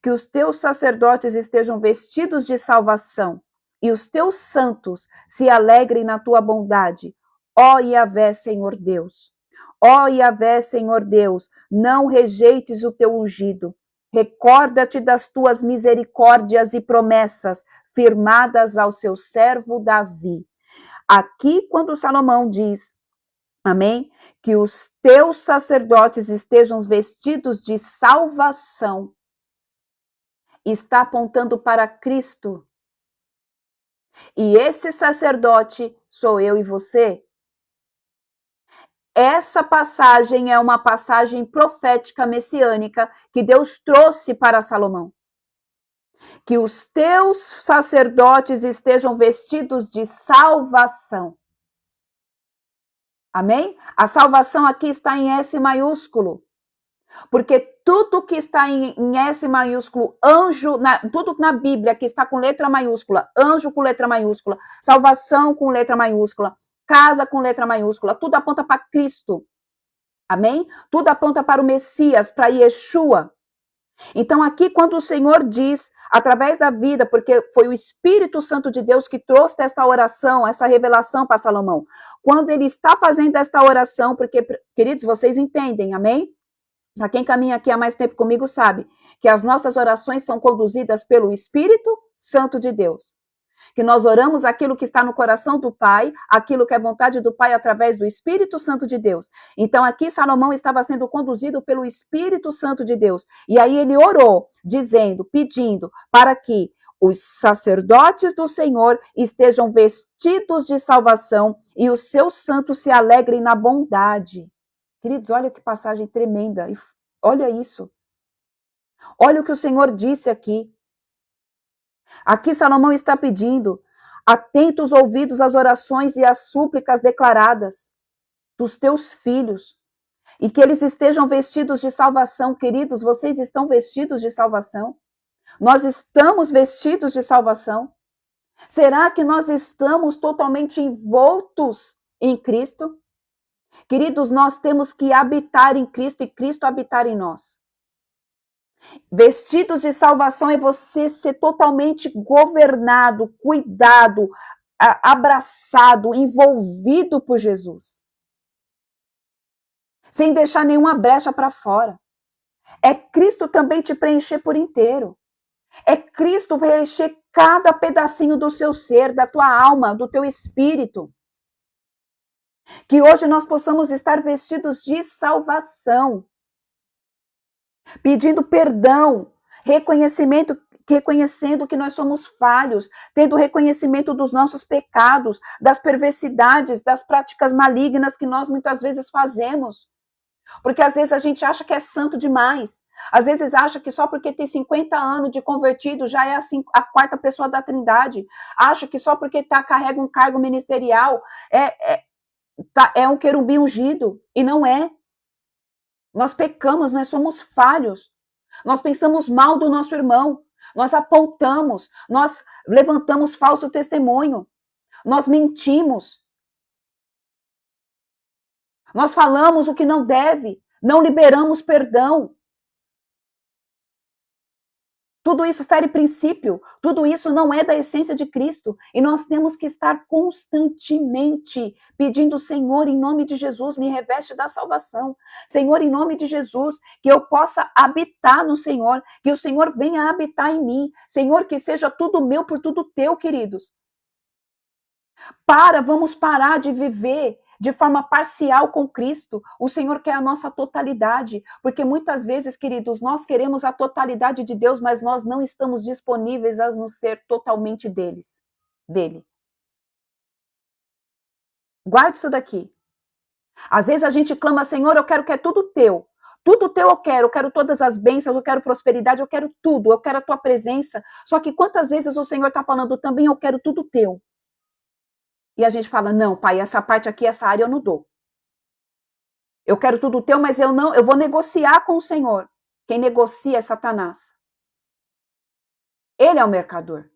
Que os teus sacerdotes estejam vestidos de salvação e os teus santos se alegrem na tua bondade. Ó Yahvé, Senhor Deus. Ó Yahvé, Senhor Deus, não rejeites o teu ungido. Recorda-te das tuas misericórdias e promessas firmadas ao seu servo Davi. Aqui, quando Salomão diz, amém, que os teus sacerdotes estejam vestidos de salvação, está apontando para Cristo. E esse sacerdote sou eu e você. Essa passagem é uma passagem profética messiânica que Deus trouxe para Salomão. Que os teus sacerdotes estejam vestidos de salvação. Amém? A salvação aqui está em S maiúsculo. Porque tudo que está em S maiúsculo, anjo, tudo na Bíblia que está com letra maiúscula, anjo com letra maiúscula, salvação com letra maiúscula, casa com letra maiúscula, tudo aponta para Cristo. Amém? Tudo aponta para o Messias, para Yeshua. Então aqui quando o Senhor diz, através da vida, porque foi o Espírito Santo de Deus que trouxe esta oração, essa revelação para Salomão. Quando ele está fazendo esta oração, porque, queridos, vocês entendem, amém? Para quem caminha aqui há mais tempo comigo sabe que as nossas orações são conduzidas pelo Espírito Santo de Deus. Que nós oramos aquilo que está no coração do Pai, aquilo que é vontade do Pai através do Espírito Santo de Deus. Então aqui Salomão estava sendo conduzido pelo Espírito Santo de Deus. E aí ele orou, dizendo, pedindo para que os sacerdotes do Senhor estejam vestidos de salvação e os seus santos se alegrem na bondade. Queridos, olha que passagem tremenda. Olha isso. Olha o que o Senhor disse aqui. Aqui Salomão está pedindo, atenta os ouvidos às orações e às súplicas declaradas dos teus filhos, e que eles estejam vestidos de salvação. Queridos, vocês estão vestidos de salvação? Nós estamos vestidos de salvação? Será que nós estamos totalmente envoltos em Cristo? Queridos, nós temos que habitar em Cristo e Cristo habitar em nós. Vestidos de salvação é você ser totalmente governado, cuidado, abraçado, envolvido por Jesus. Sem deixar nenhuma brecha para fora. É Cristo também te preencher por inteiro. É Cristo preencher cada pedacinho do seu ser, da tua alma, do teu espírito. Que hoje nós possamos estar vestidos de salvação. Pedindo perdão, reconhecendo que nós somos falhos, tendo reconhecimento dos nossos pecados, das perversidades, das práticas malignas que nós muitas vezes fazemos. Porque às vezes a gente acha que é santo demais. Às vezes acha que só porque tem 50 anos de convertido já é assim, a quarta pessoa da Trindade. Acha que só porque carrega um cargo ministerial é um querubim ungido. E não é. Nós pecamos, nós somos falhos. Nós pensamos mal do nosso irmão. Nós apontamos, nós levantamos falso testemunho. Nós mentimos. Nós falamos o que não deve. Não liberamos perdão. Tudo isso fere princípio. Tudo isso não é da essência de Cristo. E nós temos que estar constantemente pedindo, Senhor, em nome de Jesus, me reveste da salvação. Senhor, em nome de Jesus, que eu possa habitar no Senhor, que o Senhor venha habitar em mim. Senhor, que seja tudo meu por tudo teu, queridos. Vamos parar de viver de forma parcial com Cristo. O Senhor quer a nossa totalidade, porque muitas vezes, queridos, nós queremos a totalidade de Deus, mas nós não estamos disponíveis a nos ser totalmente dele. Guarde isso daqui. Às vezes a gente clama, Senhor, eu quero que é tudo teu. Tudo teu eu quero todas as bênçãos, eu quero prosperidade, eu quero tudo, eu quero a tua presença. Só que quantas vezes o Senhor está falando também, eu quero tudo teu. E a gente fala, não, pai, essa parte aqui, essa área eu não dou. Eu quero tudo teu, mas eu vou negociar com o Senhor. Quem negocia é Satanás. Ele é o mercador.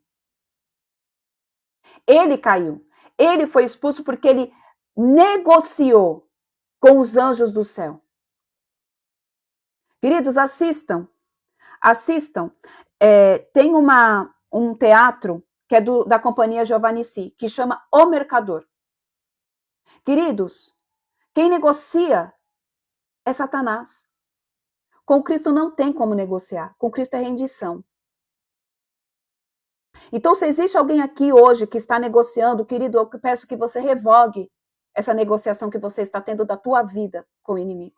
Ele caiu. Ele foi expulso porque ele negociou com os anjos do céu. Queridos, assistam. Tem um teatro que é da companhia Giovannici, que chama O Mercador. Queridos, quem negocia é Satanás. Com Cristo não tem como negociar. Com Cristo é rendição. Então, se existe alguém aqui hoje que está negociando, querido, eu peço que você revogue essa negociação que você está tendo da tua vida com o inimigo.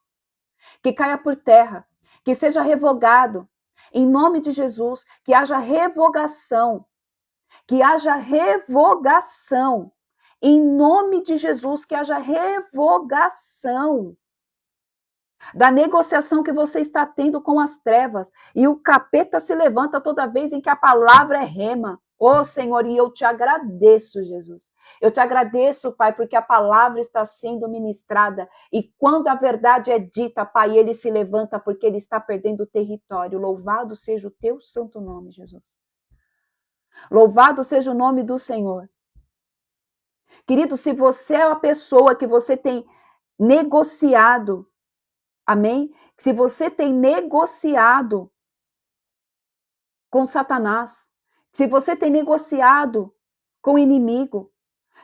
Que caia por terra, que seja revogado. Em nome de Jesus, que haja revogação. Que haja revogação. Em nome de Jesus, que haja revogação da negociação que você está tendo com as trevas. E o capeta se levanta toda vez em que a palavra é rema. Ô Senhor, e eu te agradeço, Jesus. Eu te agradeço, Pai, porque a palavra está sendo ministrada. E quando a verdade é dita, Pai, ele se levanta porque ele está perdendo território. Louvado seja o teu santo nome, Jesus. Louvado seja o nome do Senhor. Querido, se você é a pessoa que você tem negociado, amém? Se você tem negociado com Satanás, se você tem negociado com o inimigo,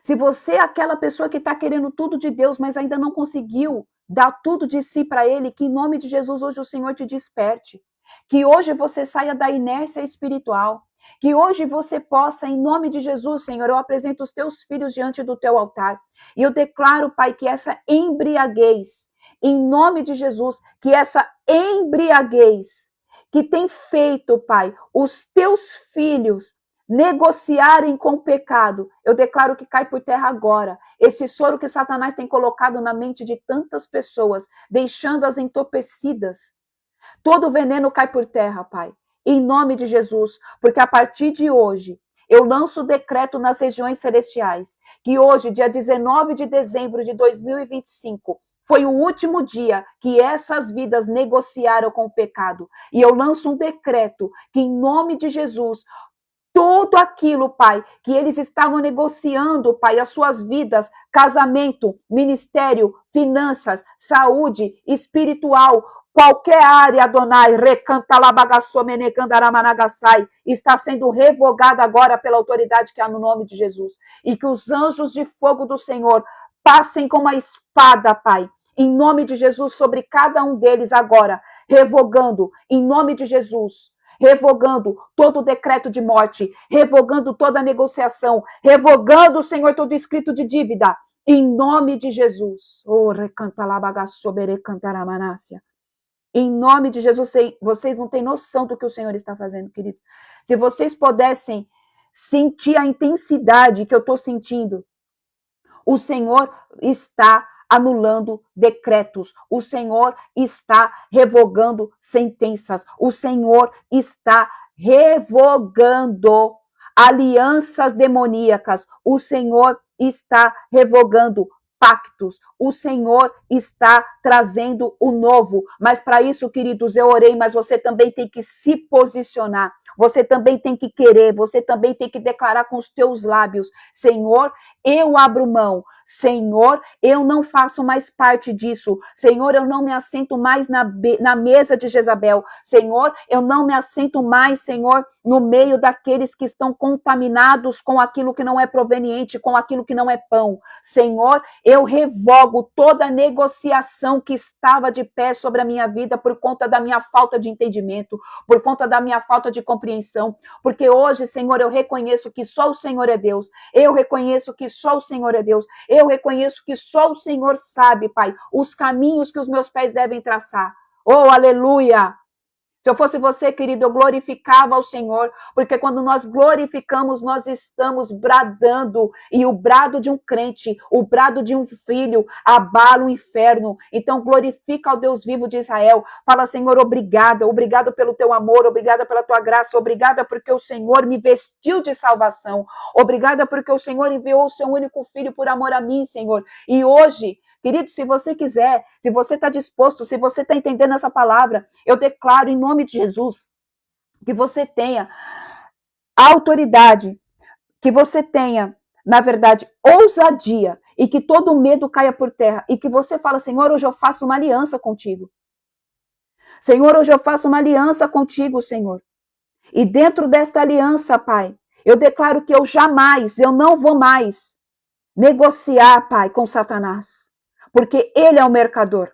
se você é aquela pessoa que está querendo tudo de Deus, mas ainda não conseguiu dar tudo de si para Ele, que em nome de Jesus hoje o Senhor te desperte. Que hoje você saia da inércia espiritual. Que hoje você possa, em nome de Jesus, Senhor, eu apresento os teus filhos diante do teu altar. E eu declaro, Pai, que essa embriaguez, em nome de Jesus, que essa embriaguez que tem feito, Pai, os teus filhos negociarem com o pecado, eu declaro que cai por terra agora. Esse soro que Satanás tem colocado na mente de tantas pessoas, deixando-as entorpecidas. Todo veneno cai por terra, Pai, em nome de Jesus, porque a partir de hoje, eu lanço o decreto nas regiões celestiais, que hoje, dia 19 de dezembro de 2025, foi o último dia que essas vidas negociaram com o pecado. E eu lanço um decreto que, em nome de Jesus, tudo aquilo, Pai, que eles estavam negociando, Pai, as suas vidas, casamento, ministério, finanças, saúde, espiritual, qualquer área, Adonai, está sendo revogada agora pela autoridade que há no nome de Jesus. E que os anjos de fogo do Senhor passem com uma espada, Pai, em nome de Jesus, sobre cada um deles agora, revogando, em nome de Jesus, revogando todo o decreto de morte, revogando toda a negociação, revogando, Senhor, todo escrito de dívida, em nome de Jesus. Em nome de Jesus, vocês não têm noção do que o Senhor está fazendo, queridos. Se vocês pudessem sentir a intensidade que eu estou sentindo, o Senhor está anulando decretos, o Senhor está revogando sentenças, o Senhor está revogando alianças demoníacas, o Senhor está revogando pactos, o Senhor está trazendo o novo. Mas para isso, queridos, eu orei, mas você também tem que se posicionar, você também tem que querer, você também tem que declarar com os teus lábios: Senhor, eu abro mão. Senhor, eu não faço mais parte disso. Senhor, eu não me assento mais na mesa de Jezabel. Senhor, eu não me assento mais, Senhor, no meio daqueles que estão contaminados com aquilo que não é proveniente, com aquilo que não é pão. Senhor, eu revogo toda negociação que estava de pé sobre a minha vida por conta da minha falta de entendimento, por conta da minha falta de compreensão, porque hoje, Senhor, eu reconheço que só o Senhor é Deus. Eu reconheço que só o Senhor é Deus. Eu reconheço que só o Senhor sabe, Pai, os caminhos que os meus pés devem traçar. Oh, aleluia! Se eu fosse você, querido, eu glorificava ao Senhor, porque quando nós glorificamos, nós estamos bradando, e o brado de um crente, o brado de um filho, abala o inferno. Então glorifica ao Deus vivo de Israel, fala: Senhor, obrigada, obrigado pelo teu amor, obrigada pela tua graça, obrigada porque o Senhor me vestiu de salvação, obrigada porque o Senhor enviou o seu único filho por amor a mim, Senhor. E hoje, querido, se você quiser, se você está disposto, se você está entendendo essa palavra, eu declaro em nome de Jesus que você tenha autoridade, que você tenha, na verdade, ousadia e que todo medo caia por terra, e que você fala, Senhor, hoje eu faço uma aliança contigo. Senhor, hoje eu faço uma aliança contigo, Senhor. E dentro desta aliança, Pai, eu declaro que eu não vou mais negociar, Pai, com Satanás, porque ele é o mercador.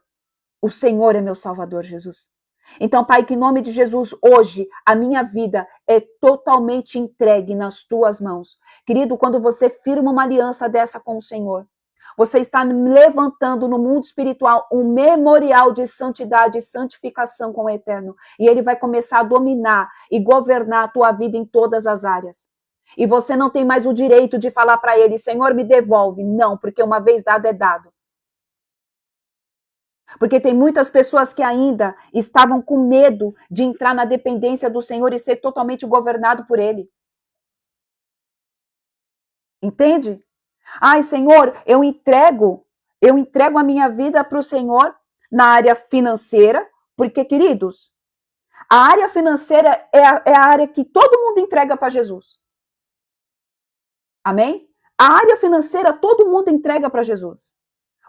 O Senhor é meu Salvador, Jesus. Então, Pai, que em nome de Jesus, hoje, a minha vida é totalmente entregue nas tuas mãos. Querido, quando você firma uma aliança dessa com o Senhor, você está levantando no mundo espiritual um memorial de santidade e santificação com o Eterno. E ele vai começar a dominar e governar a tua vida em todas as áreas. E você não tem mais o direito de falar para ele, Senhor, me devolve. Não, porque uma vez dado é dado. Porque tem muitas pessoas que ainda estavam com medo de entrar na dependência do Senhor e ser totalmente governado por ele. Entende? Ai, Senhor, eu entrego a minha vida para o Senhor na área financeira, porque, queridos, a área financeira é a área que todo mundo entrega para Jesus. Amém? A área financeira todo mundo entrega para Jesus.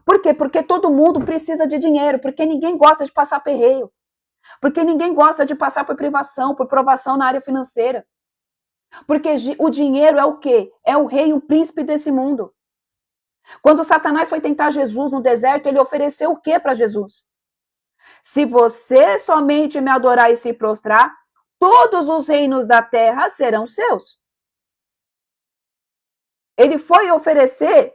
Por quê? Porque todo mundo precisa de dinheiro, porque ninguém gosta de passar perreio, porque ninguém gosta de passar por privação, por provação na área financeira. Porque o dinheiro é o quê? É o rei e o príncipe desse mundo. Quando Satanás foi tentar Jesus no deserto, ele ofereceu o quê para Jesus? Se você somente me adorar e se prostrar, todos os reinos da terra serão seus. Ele foi oferecer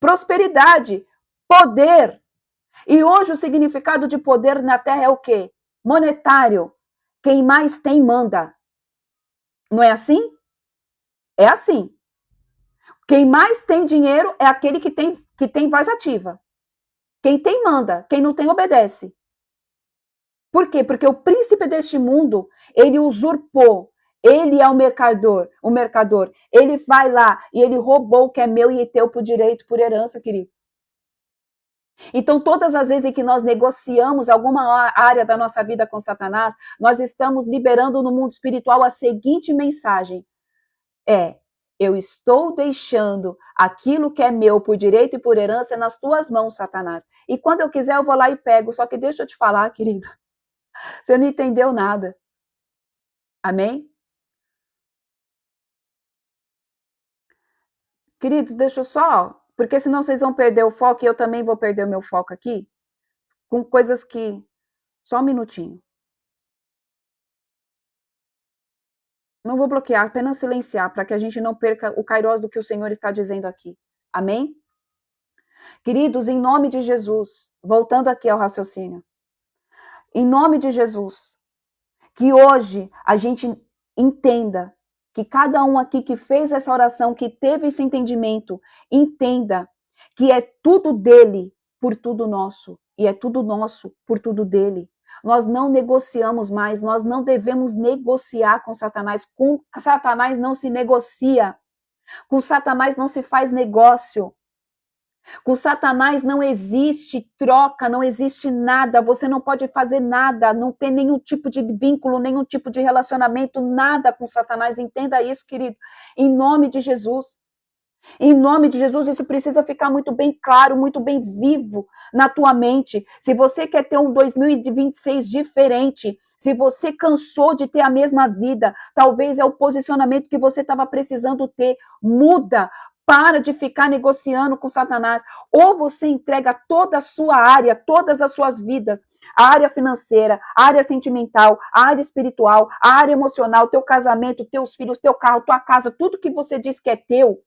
prosperidade, poder. E hoje o significado de poder na terra é o quê? Monetário. Quem mais tem, manda. Não é assim? É assim. Quem mais tem dinheiro é aquele que tem voz ativa. Quem tem, manda. Quem não tem, obedece. Por quê? Porque o príncipe deste mundo, ele usurpou. Ele é o mercador. Ele vai lá e ele roubou o que é meu e teu por direito, por herança, querido. Então, todas as vezes em que nós negociamos alguma área da nossa vida com Satanás, nós estamos liberando no mundo espiritual a seguinte mensagem: eu estou deixando aquilo que é meu por direito e por herança nas tuas mãos, Satanás. E quando eu quiser, eu vou lá e pego. Só que deixa eu te falar, querido, você não entendeu nada. Amém? Queridos, deixa eu só, porque senão vocês vão perder o foco e eu também vou perder o meu foco aqui, com coisas que... Só um minutinho. Não vou bloquear, apenas silenciar, para que a gente não perca o kairós do que o Senhor está dizendo aqui. Amém? Queridos, em nome de Jesus, voltando aqui ao raciocínio, em nome de Jesus, que hoje a gente entenda, que cada um aqui que fez essa oração, que teve esse entendimento, entenda que é tudo dele por tudo nosso, e é tudo nosso por tudo dele. Nós não negociamos mais, nós não devemos negociar com Satanás. Com Satanás não se negocia, com Satanás não se faz negócio. Com Satanás não existe troca, não existe nada, você não pode fazer nada, não tem nenhum tipo de vínculo, nenhum tipo de relacionamento, nada com Satanás. Entenda isso, querido, em nome de Jesus. Em nome de Jesus, isso precisa ficar muito bem claro, muito bem vivo na tua mente. Se você quer ter um 2026 diferente, se você cansou de ter a mesma vida, talvez é o posicionamento que você estava precisando ter, muda. Para de ficar negociando com Satanás. Ou você entrega toda a sua área, todas as suas vidas, a área financeira, a área sentimental, a área espiritual, a área emocional, teu casamento, teus filhos, teu carro, tua casa, tudo que você diz que é teu.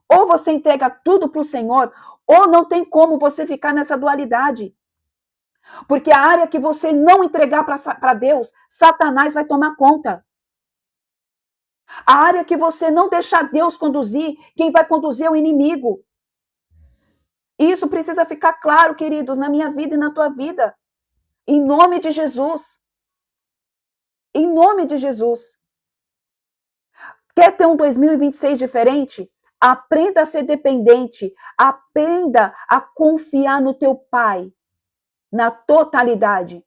Ou você entrega tudo para o Senhor, ou não tem como você ficar nessa dualidade. Porque a área que você não entregar para Deus, Satanás vai tomar conta. A área que você não deixar Deus conduzir, quem vai conduzir é o inimigo. Isso precisa ficar claro, queridos, na minha vida e na tua vida. Em nome de Jesus. Em nome de Jesus. Quer ter um 2026 diferente? Aprenda a ser dependente. Aprenda a confiar no teu Pai. Na totalidade.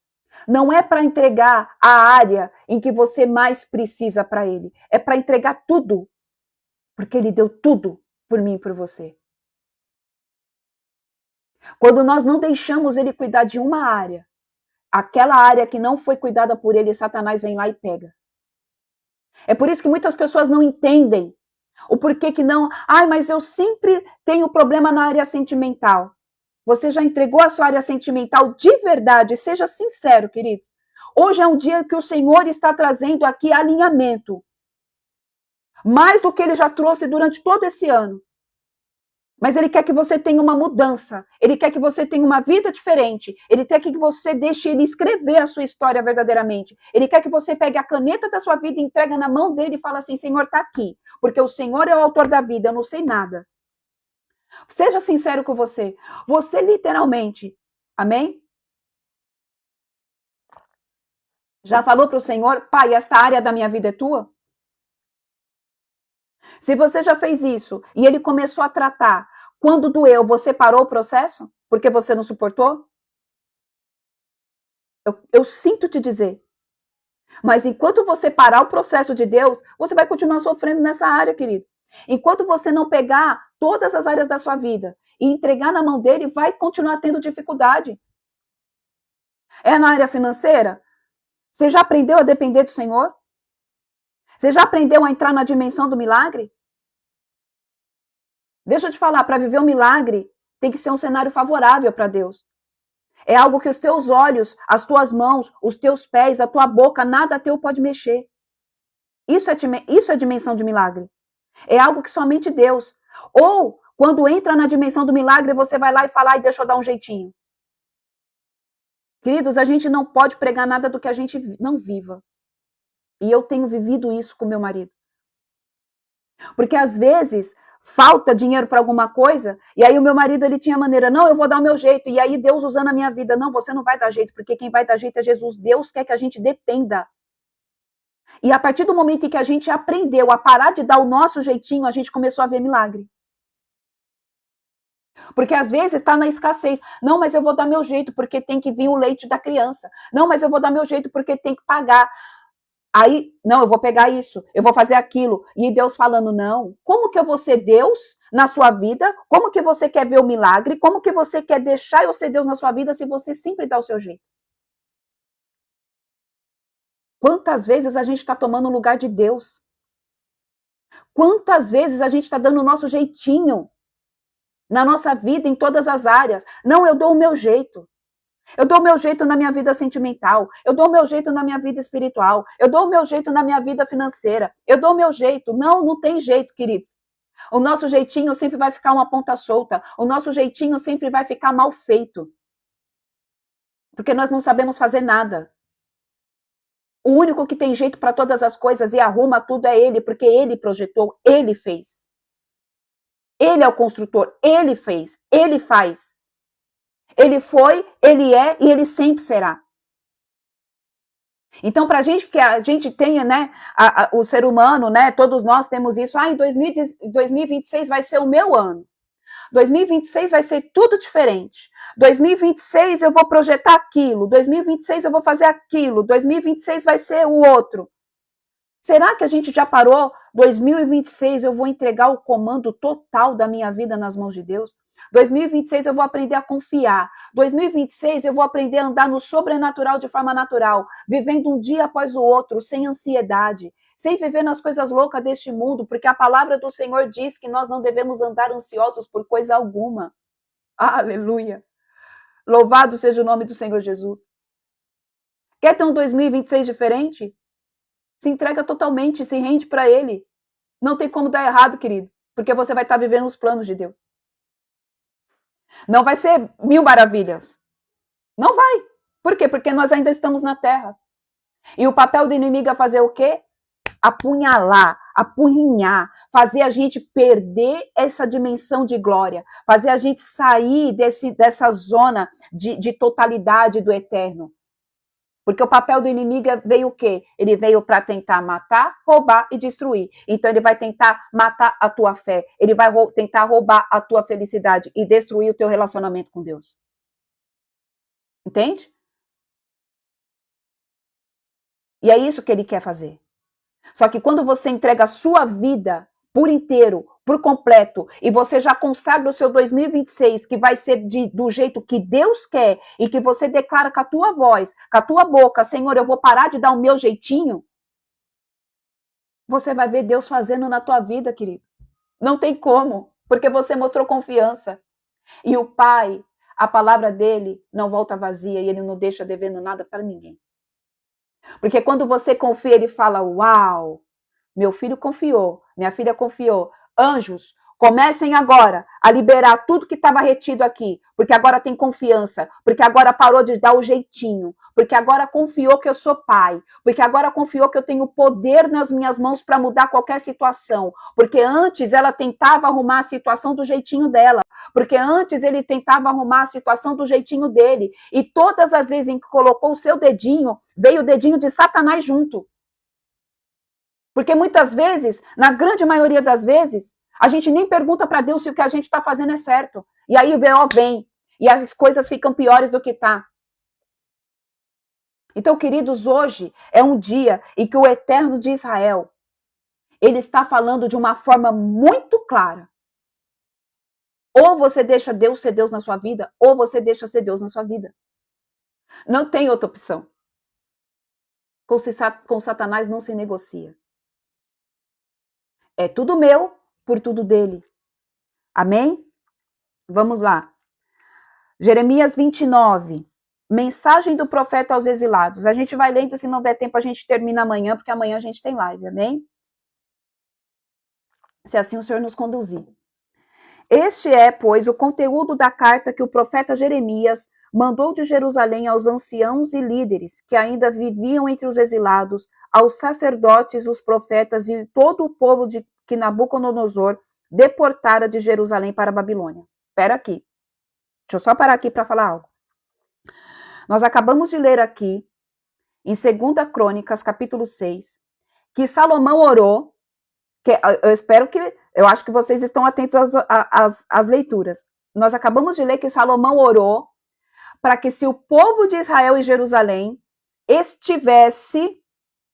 Não é para entregar a área em que você mais precisa para Ele. É para entregar tudo. Porque Ele deu tudo por mim e por você. Quando nós não deixamos ele cuidar de uma área, aquela área que não foi cuidada por ele, Satanás vem lá e pega. É por isso que muitas pessoas não entendem o porquê que não. Ai, mas eu sempre tenho problema na área sentimental. Você já entregou a sua área sentimental de verdade? Seja sincero, querido. Hoje é um dia que o Senhor está trazendo aqui alinhamento. Mais do que ele já trouxe durante todo esse ano. Mas ele quer que você tenha uma mudança. Ele quer que você tenha uma vida diferente. Ele quer que você deixe ele escrever a sua história verdadeiramente. Ele quer que você pegue a caneta da sua vida, entrega na mão dele e fala assim, Senhor, está aqui. Porque o Senhor é o autor da vida, eu não sei nada. Seja sincero com você. Você literalmente, amém? Já falou para o Senhor, Pai, esta área da minha vida é tua? Se você já fez isso e ele começou a tratar, quando doeu, você parou o processo? Porque você não suportou? Eu sinto te dizer. Mas enquanto você parar o processo de Deus, você vai continuar sofrendo nessa área, querido. Enquanto você não pegar todas as áreas da sua vida e entregar na mão dele, vai continuar tendo dificuldade. É na área financeira? Você já aprendeu a depender do Senhor? Você já aprendeu a entrar na dimensão do milagre? Deixa eu te falar, para viver um milagre, tem que ser um cenário favorável para Deus. É algo que os teus olhos, as tuas mãos, os teus pés, a tua boca, nada teu pode mexer. Isso é dimensão de milagre. É algo que somente Deus. Ou, quando entra na dimensão do milagre, você vai lá e fala, deixa eu dar um jeitinho. Queridos, a gente não pode pregar nada do que a gente não viva. E eu tenho vivido isso com meu marido. Porque às vezes falta dinheiro para alguma coisa, e aí o meu marido ele tinha maneira, não, eu vou dar o meu jeito, e aí Deus usando a minha vida, não, você não vai dar jeito, porque quem vai dar jeito é Jesus, Deus quer que a gente dependa. E a partir do momento em que a gente aprendeu a parar de dar o nosso jeitinho, a gente começou a ver milagre. Porque às vezes está na escassez. Não, mas eu vou dar meu jeito porque tem que vir o leite da criança. Não, mas eu vou dar meu jeito porque tem que pagar. Aí, não, eu vou pegar isso, eu vou fazer aquilo. E Deus falando, não. Como que eu vou ser Deus na sua vida? Como que você quer ver o milagre? Como que você quer deixar eu ser Deus na sua vida se você sempre dá o seu jeito? Quantas vezes a gente está tomando o lugar de Deus? Quantas vezes a gente está dando o nosso jeitinho na nossa vida, em todas as áreas? Não, eu dou o meu jeito. Eu dou o meu jeito na minha vida sentimental, eu dou o meu jeito na minha vida espiritual, eu dou o meu jeito na minha vida financeira, eu dou o meu jeito. Não, não tem jeito, queridos. O nosso jeitinho sempre vai ficar uma ponta solta, o nosso jeitinho sempre vai ficar mal feito. Porque nós não sabemos fazer nada. O único que tem jeito para todas as coisas e arruma tudo é ele, porque ele projetou, ele fez. Ele é o construtor, ele fez, ele faz. Ele foi, ele é e ele sempre será. Então, para a gente que a gente tenha, né, o ser humano, né, todos nós temos isso. Em 2026 vai ser o meu ano. 2026 vai ser tudo diferente. 2026 eu vou projetar aquilo. 2026 eu vou fazer aquilo. 2026 vai ser o outro. Será que a gente já parou? 2026 eu vou entregar o comando total da minha vida nas mãos de Deus? 2026 eu vou aprender a confiar. 2026 eu vou aprender a andar no sobrenatural de forma natural, vivendo um dia após o outro, sem ansiedade, sem viver nas coisas loucas deste mundo, porque a palavra do Senhor diz que nós não devemos andar ansiosos por coisa alguma. Aleluia! Louvado seja o nome do Senhor Jesus. Quer ter um 2026 diferente? Se entrega totalmente, se rende para Ele. Não tem como dar errado, querido, porque você vai estar vivendo os planos de Deus. Não vai ser 1000 maravilhas. Não vai. Por quê? Porque nós ainda estamos na terra. E o papel do inimigo é fazer o quê? Apunhalar, apurrinhar, fazer a gente perder essa dimensão de glória, fazer a gente sair dessa zona de totalidade do eterno. Porque o papel do inimigo veio o quê? Ele veio para tentar matar, roubar e destruir. Então ele vai tentar matar a tua fé. Ele vai tentar roubar a tua felicidade e destruir o teu relacionamento com Deus. Entende? E é isso que ele quer fazer. Só que quando você entrega a sua vida por inteiro, por completo, e você já consagra o seu 2026, que vai ser do jeito que Deus quer, e que você declara com a tua voz, com a tua boca, Senhor, eu vou parar de dar o meu jeitinho, você vai ver Deus fazendo na tua vida, querido. Não tem como, porque você mostrou confiança. E o Pai, a palavra dele não volta vazia e ele não deixa devendo nada para ninguém. Porque quando você confia, ele fala, uau, meu filho confiou, minha filha confiou. Anjos, comecem agora a liberar tudo que estava retido aqui, porque agora tem confiança, porque agora parou de dar o jeitinho, porque agora confiou que eu sou pai, porque agora confiou que eu tenho poder nas minhas mãos para mudar qualquer situação, porque antes ela tentava arrumar a situação do jeitinho dela, porque antes ele tentava arrumar a situação do jeitinho dele, e todas as vezes em que colocou o seu dedinho, veio o dedinho de Satanás junto. Porque muitas vezes, na grande maioria das vezes, a gente nem pergunta para Deus se o que a gente está fazendo é certo. E aí o B.O. vem, e as coisas ficam piores do que está. Então, queridos, hoje é um dia em que o Eterno de Israel, ele está falando de uma forma muito clara. Ou você deixa Deus ser Deus na sua vida, ou você deixa ser Deus na sua vida. Não tem outra opção. Com Satanás não se negocia. É tudo meu, por tudo dele. Amém? Vamos lá. Jeremias 29. Mensagem do profeta aos exilados. A gente vai lendo, se não der tempo, a gente termina amanhã, porque amanhã a gente tem live, amém? Se assim o Senhor nos conduzir. Este é, pois, o conteúdo da carta que o profeta Jeremias mandou de Jerusalém aos anciãos e líderes que ainda viviam entre os exilados, aos sacerdotes, os profetas e todo o povo que Nabucodonosor deportara de Jerusalém para a Babilônia. Espera aqui. Deixa eu só parar aqui para falar algo. Nós acabamos de ler aqui, em 2 Crônicas, capítulo 6, que Salomão orou, eu acho que vocês estão atentos às leituras. Nós acabamos de ler que Salomão orou para que se o povo de Israel e Jerusalém estivesse,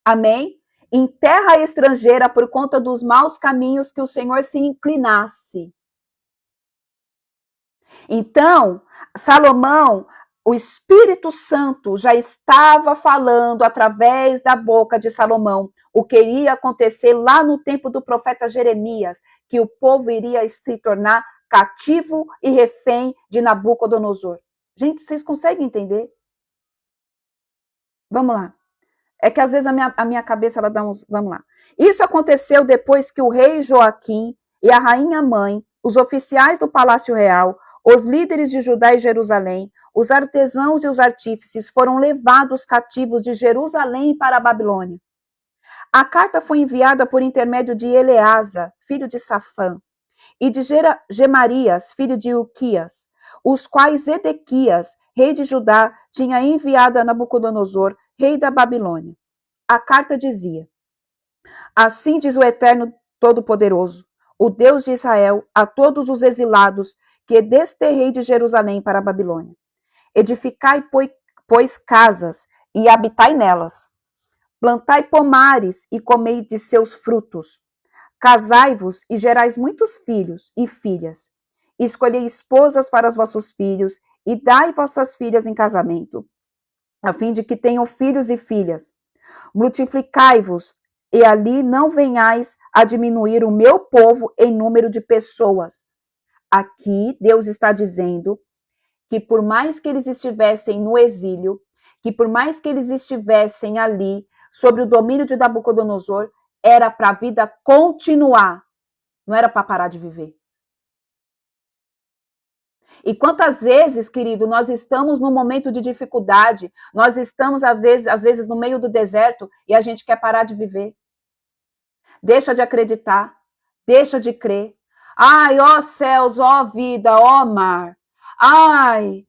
amém, em terra estrangeira por conta dos maus caminhos, que o Senhor se inclinasse. Então, Salomão, o Espírito Santo já estava falando através da boca de Salomão o que iria acontecer lá no tempo do profeta Jeremias, que o povo iria se tornar cativo e refém de Nabucodonosor. Gente, vocês conseguem entender? Vamos lá. É que às vezes a minha cabeça ela dá uns... Vamos lá. Isso aconteceu depois que o rei Joaquim e a rainha mãe, os oficiais do Palácio Real, os líderes de Judá e Jerusalém, os artesãos e os artífices foram levados cativos de Jerusalém para a Babilônia. A carta foi enviada por intermédio de Eleasa, filho de Safã, e de Gemarias, filho de Uquias, os quais Edequias, rei de Judá, tinha enviado a Nabucodonosor, rei da Babilônia. A carta dizia: assim diz o Eterno Todo-Poderoso, o Deus de Israel, a todos os exilados que desterrei de Jerusalém para a Babilônia. Edificai, pois, casas e habitai nelas. Plantai pomares e comei de seus frutos. Casai-vos e gerais muitos filhos e filhas. Escolhei esposas para os vossos filhos e dai vossas filhas em casamento, a fim de que tenham filhos e filhas. Multiplicai-vos e ali não venhais a diminuir o meu povo em número de pessoas. Aqui Deus está dizendo que por mais que eles estivessem no exílio, que por mais que eles estivessem ali sob o domínio de Nabucodonosor, era para a vida continuar, não era para parar de viver. E quantas vezes, querido, nós estamos num momento de dificuldade, nós estamos, às vezes, no meio do deserto e a gente quer parar de viver. Deixa de acreditar, deixa de crer. Ai, ó céus, ó vida, ó mar. Ai,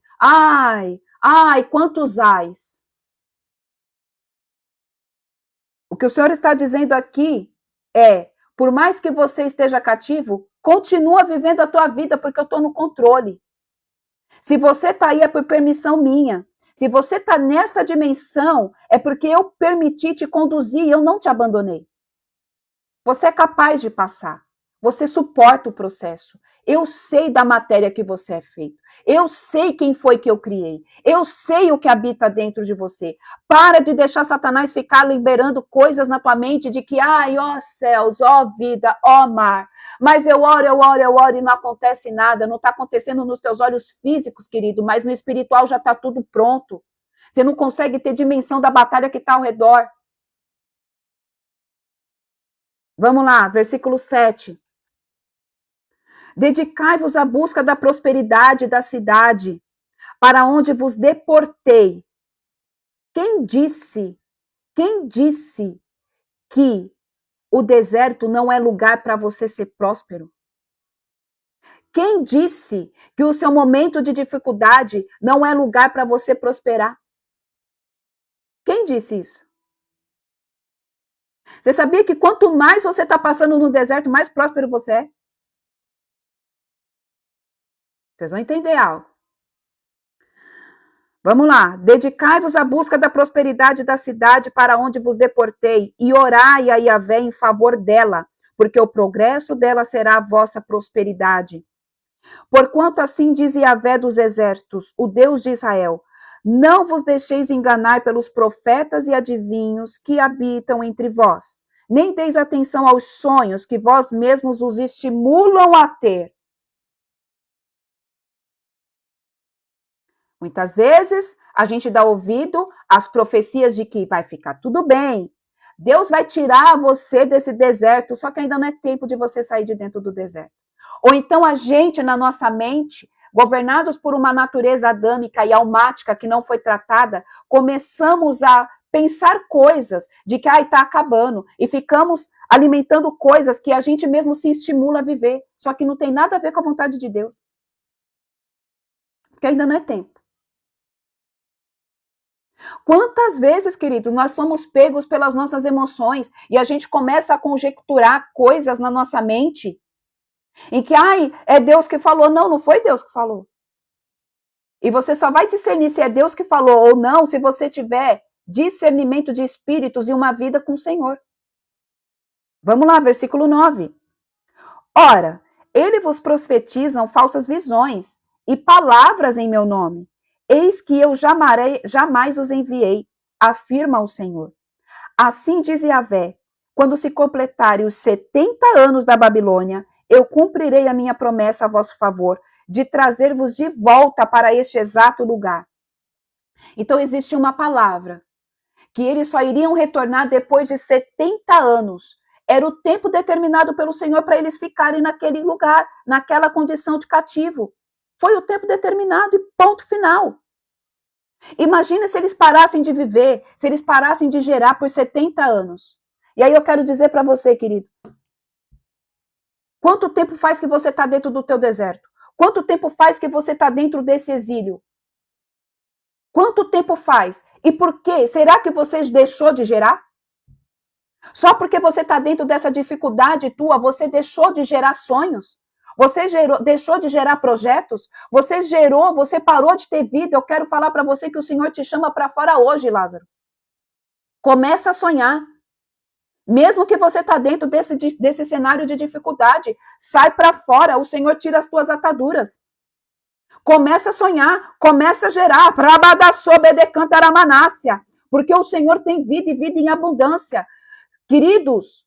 quantos ais. O que o Senhor está dizendo aqui é, por mais que você esteja cativo, continua vivendo a tua vida, porque eu estou no controle. Se você está aí é por permissão minha. Se você está nessa dimensão, é porque eu permiti te conduzir e eu não te abandonei. Você é capaz de passar. Você suporta o processo. Eu sei da matéria que você é feito. Eu sei quem foi que eu criei. Eu sei o que habita dentro de você. Para de deixar Satanás ficar liberando coisas na tua mente de que, ai, ó céus, ó vida, ó mar. Mas eu oro e não acontece nada. Não está acontecendo nos teus olhos físicos, querido, mas no espiritual já está tudo pronto. Você não consegue ter dimensão da batalha que está ao redor. Vamos lá, versículo 7. Dedicai-vos à busca da prosperidade da cidade, para onde vos deportei. Quem disse que o deserto não é lugar para você ser próspero? Quem disse que o seu momento de dificuldade não é lugar para você prosperar? Quem disse isso? Você sabia que quanto mais você está passando no deserto, mais próspero você é? Vocês vão entender algo. Vamos lá. Dedicai-vos à busca da prosperidade da cidade para onde vos deportei, e orai a Yahvé em favor dela, porque o progresso dela será a vossa prosperidade. Porquanto assim diz Yahvé dos exércitos, o Deus de Israel: não vos deixeis enganar pelos profetas e adivinhos que habitam entre vós, nem deis atenção aos sonhos que vós mesmos os estimulam a ter. Muitas vezes a gente dá ouvido às profecias de que vai ficar tudo bem, Deus vai tirar você desse deserto, só que ainda não é tempo de você sair de dentro do deserto. Ou então a gente, na nossa mente, governados por uma natureza adâmica e almática que não foi tratada, começamos a pensar coisas de que está acabando e ficamos alimentando coisas que a gente mesmo se estimula a viver, só que não tem nada a ver com a vontade de Deus. Porque ainda não é tempo. Quantas vezes, queridos, nós somos pegos pelas nossas emoções e a gente começa a conjecturar coisas na nossa mente em que, é Deus que falou. Não, não foi Deus que falou. E você só vai discernir se é Deus que falou ou não se você tiver discernimento de espíritos e uma vida com o Senhor. Vamos lá, versículo 9. Ora, ele vos profetizam falsas visões e palavras em meu nome. Eis que eu jamais os enviei, afirma o Senhor. Assim diz Yahvé, quando se completarem os 70 anos da Babilônia, eu cumprirei a minha promessa a vosso favor, de trazer-vos de volta para este exato lugar. Então existe uma palavra, que eles só iriam retornar depois de 70 anos. Era o tempo determinado pelo Senhor para eles ficarem naquele lugar, naquela condição de cativo. Foi o tempo determinado e ponto final. Imagina se eles parassem de viver, se eles parassem de gerar por 70 anos. E aí eu quero dizer para você, querido, quanto tempo faz que você está dentro do teu deserto? Quanto tempo faz que você está dentro desse exílio? Quanto tempo faz? E por quê? Será que você deixou de gerar? Só porque você está dentro dessa dificuldade tua, você deixou de gerar sonhos? Você deixou de gerar projetos? Você parou de ter vida? Eu quero falar para você que o Senhor te chama para fora hoje, Lázaro. Começa a sonhar. Mesmo que você está dentro desse cenário de dificuldade, sai para fora, o Senhor tira as tuas ataduras. Começa a sonhar, começa a gerar. Porque o Senhor tem vida e vida em abundância. Queridos,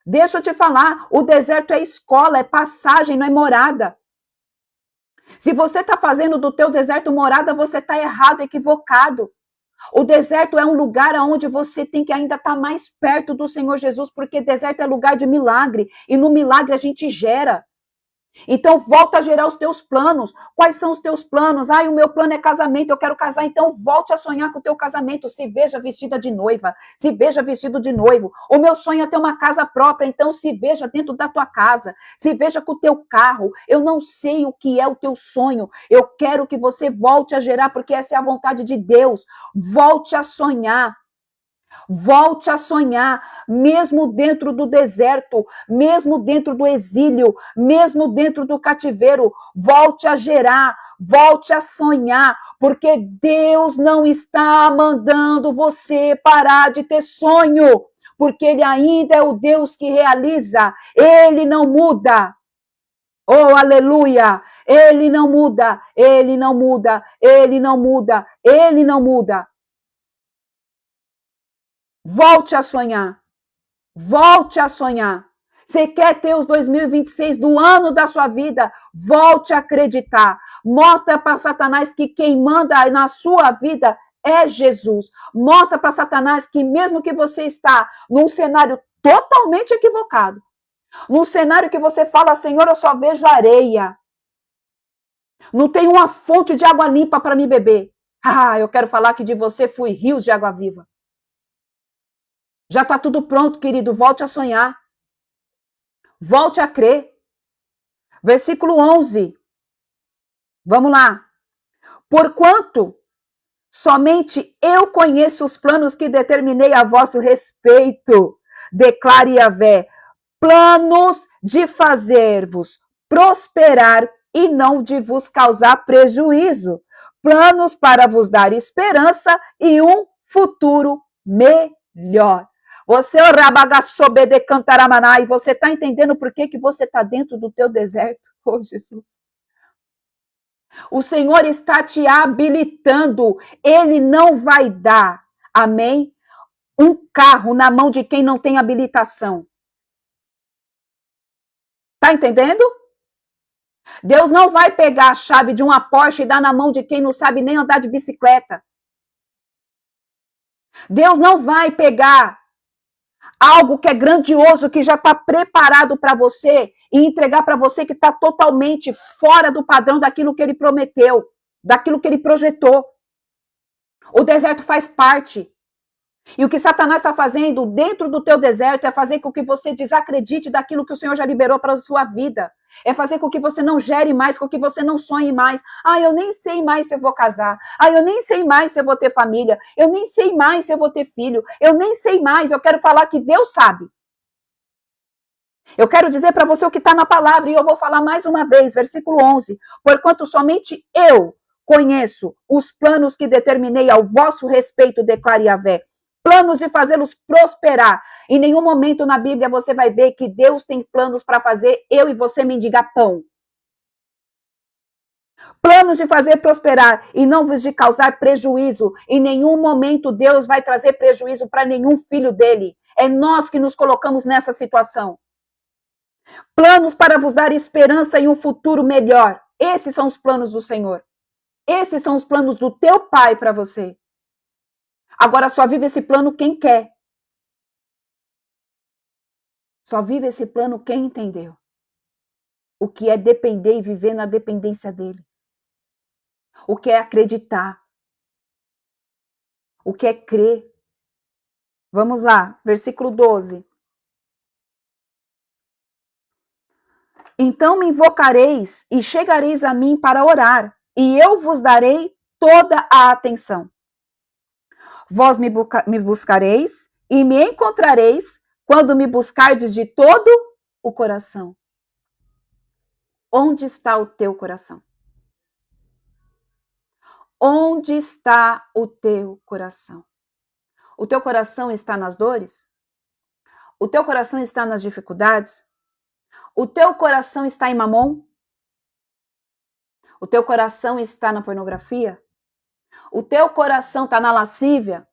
deixa eu te falar, o deserto é escola, é passagem, não é morada. Se você está fazendo do teu deserto morada, você está errado, equivocado. O deserto é um lugar onde você tem que ainda estar mais perto do Senhor Jesus, porque deserto é lugar de milagre, e no milagre a gente gera. Então volta a gerar os teus planos. Quais são os teus planos? O meu plano é casamento, eu quero casar. Então volte a sonhar com o teu casamento. Se veja vestida de noiva, se veja vestido de noivo. O meu sonho é ter uma casa própria, então se veja dentro da tua casa, se veja com o teu carro. Eu não sei o que é o teu sonho, eu quero que você volte a gerar, porque essa é a vontade de Deus. Volte a sonhar. Volte a sonhar, mesmo dentro do deserto, mesmo dentro do exílio, mesmo dentro do cativeiro. Volte a gerar, volte a sonhar, porque Deus não está mandando você parar de ter sonho. porque Ele ainda é o Deus que realiza, Ele não muda. Oh, aleluia! Ele não muda, Ele não muda, Ele não muda, Ele não muda. Volte a sonhar. Volte a sonhar. Você quer ter os 2026 do ano da sua vida? Volte a acreditar. Mostra para Satanás que quem manda na sua vida é Jesus. Mostra para Satanás que mesmo que você está num cenário totalmente equivocado, num cenário que você fala, Senhor, eu só vejo areia. Não tem uma fonte de água limpa para me beber. Ah, eu quero falar que de você flui rios de água viva. Já está tudo pronto, querido. Volte a sonhar. Volte a crer. Versículo 11. Vamos lá. Porquanto somente eu conheço os planos que determinei a vosso respeito, declare Yahvé, planos de fazer-vos prosperar e não de vos causar prejuízo, planos para vos dar esperança e um futuro melhor. Você, o Rabagasobe de Cantaramaná, e você está entendendo por que você está dentro do teu deserto? Oh, Jesus. O Senhor está te habilitando. Ele não vai dar, amém, um carro na mão de quem não tem habilitação. Tá entendendo? Deus não vai pegar a chave de uma Porsche e dar na mão de quem não sabe nem andar de bicicleta. Deus não vai pegar algo que é grandioso, que já está preparado para você e entregar para você que está totalmente fora do padrão daquilo que ele prometeu, daquilo que ele projetou. O deserto faz parte. E o que Satanás está fazendo dentro do teu deserto é fazer com que você desacredite daquilo que o Senhor já liberou para a sua vida. É fazer com que você não gere mais, com que você não sonhe mais. Ah, eu nem sei mais se eu vou casar. Ah, eu nem sei mais se eu vou ter família. Eu nem sei mais se eu vou ter filho. Eu nem sei mais. Eu quero falar que Deus sabe. Eu quero dizer para você o que está na palavra, e eu vou falar mais uma vez, versículo 11. Porquanto somente eu conheço os planos que determinei ao vosso respeito, declare Yahvé. Planos de fazê-los prosperar. Em nenhum momento na Bíblia você vai ver que Deus tem planos para fazer eu e você mendigar pão. Planos de fazer prosperar e não vos de causar prejuízo. Em nenhum momento Deus vai trazer prejuízo para nenhum filho dele. É nós que nos colocamos nessa situação. Planos para vos dar esperança e um futuro melhor. Esses são os planos do Senhor. Esses são os planos do teu Pai para você. Agora só vive esse plano quem quer. Só vive esse plano quem entendeu. O que é depender e viver na dependência dele. O que é acreditar. O que é crer. Vamos lá, versículo 12. Então me invocareis e chegareis a mim para orar, e eu vos darei toda a atenção. Vós me buscareis e me encontrareis quando me buscardes de todo o coração. Onde está o teu coração? Onde está o teu coração? O teu coração está nas dores? O teu coração está nas dificuldades? O teu coração está em mamon? O teu coração está na pornografia? O teu coração está na lascívia?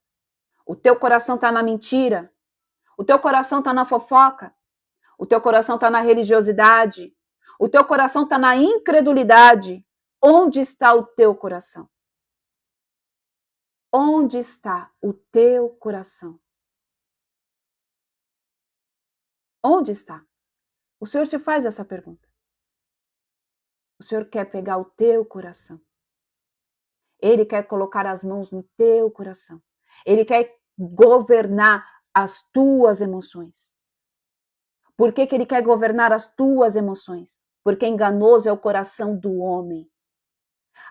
O teu coração está na mentira? O teu coração está na fofoca? O teu coração está na religiosidade? O teu coração está na incredulidade? Onde está o teu coração? Onde está o teu coração? Onde está? O Senhor te faz essa pergunta. O Senhor quer pegar o teu coração. Ele quer colocar as mãos no teu coração. Ele quer governar as tuas emoções. Por que ele quer governar as tuas emoções? Porque enganoso é o coração do homem.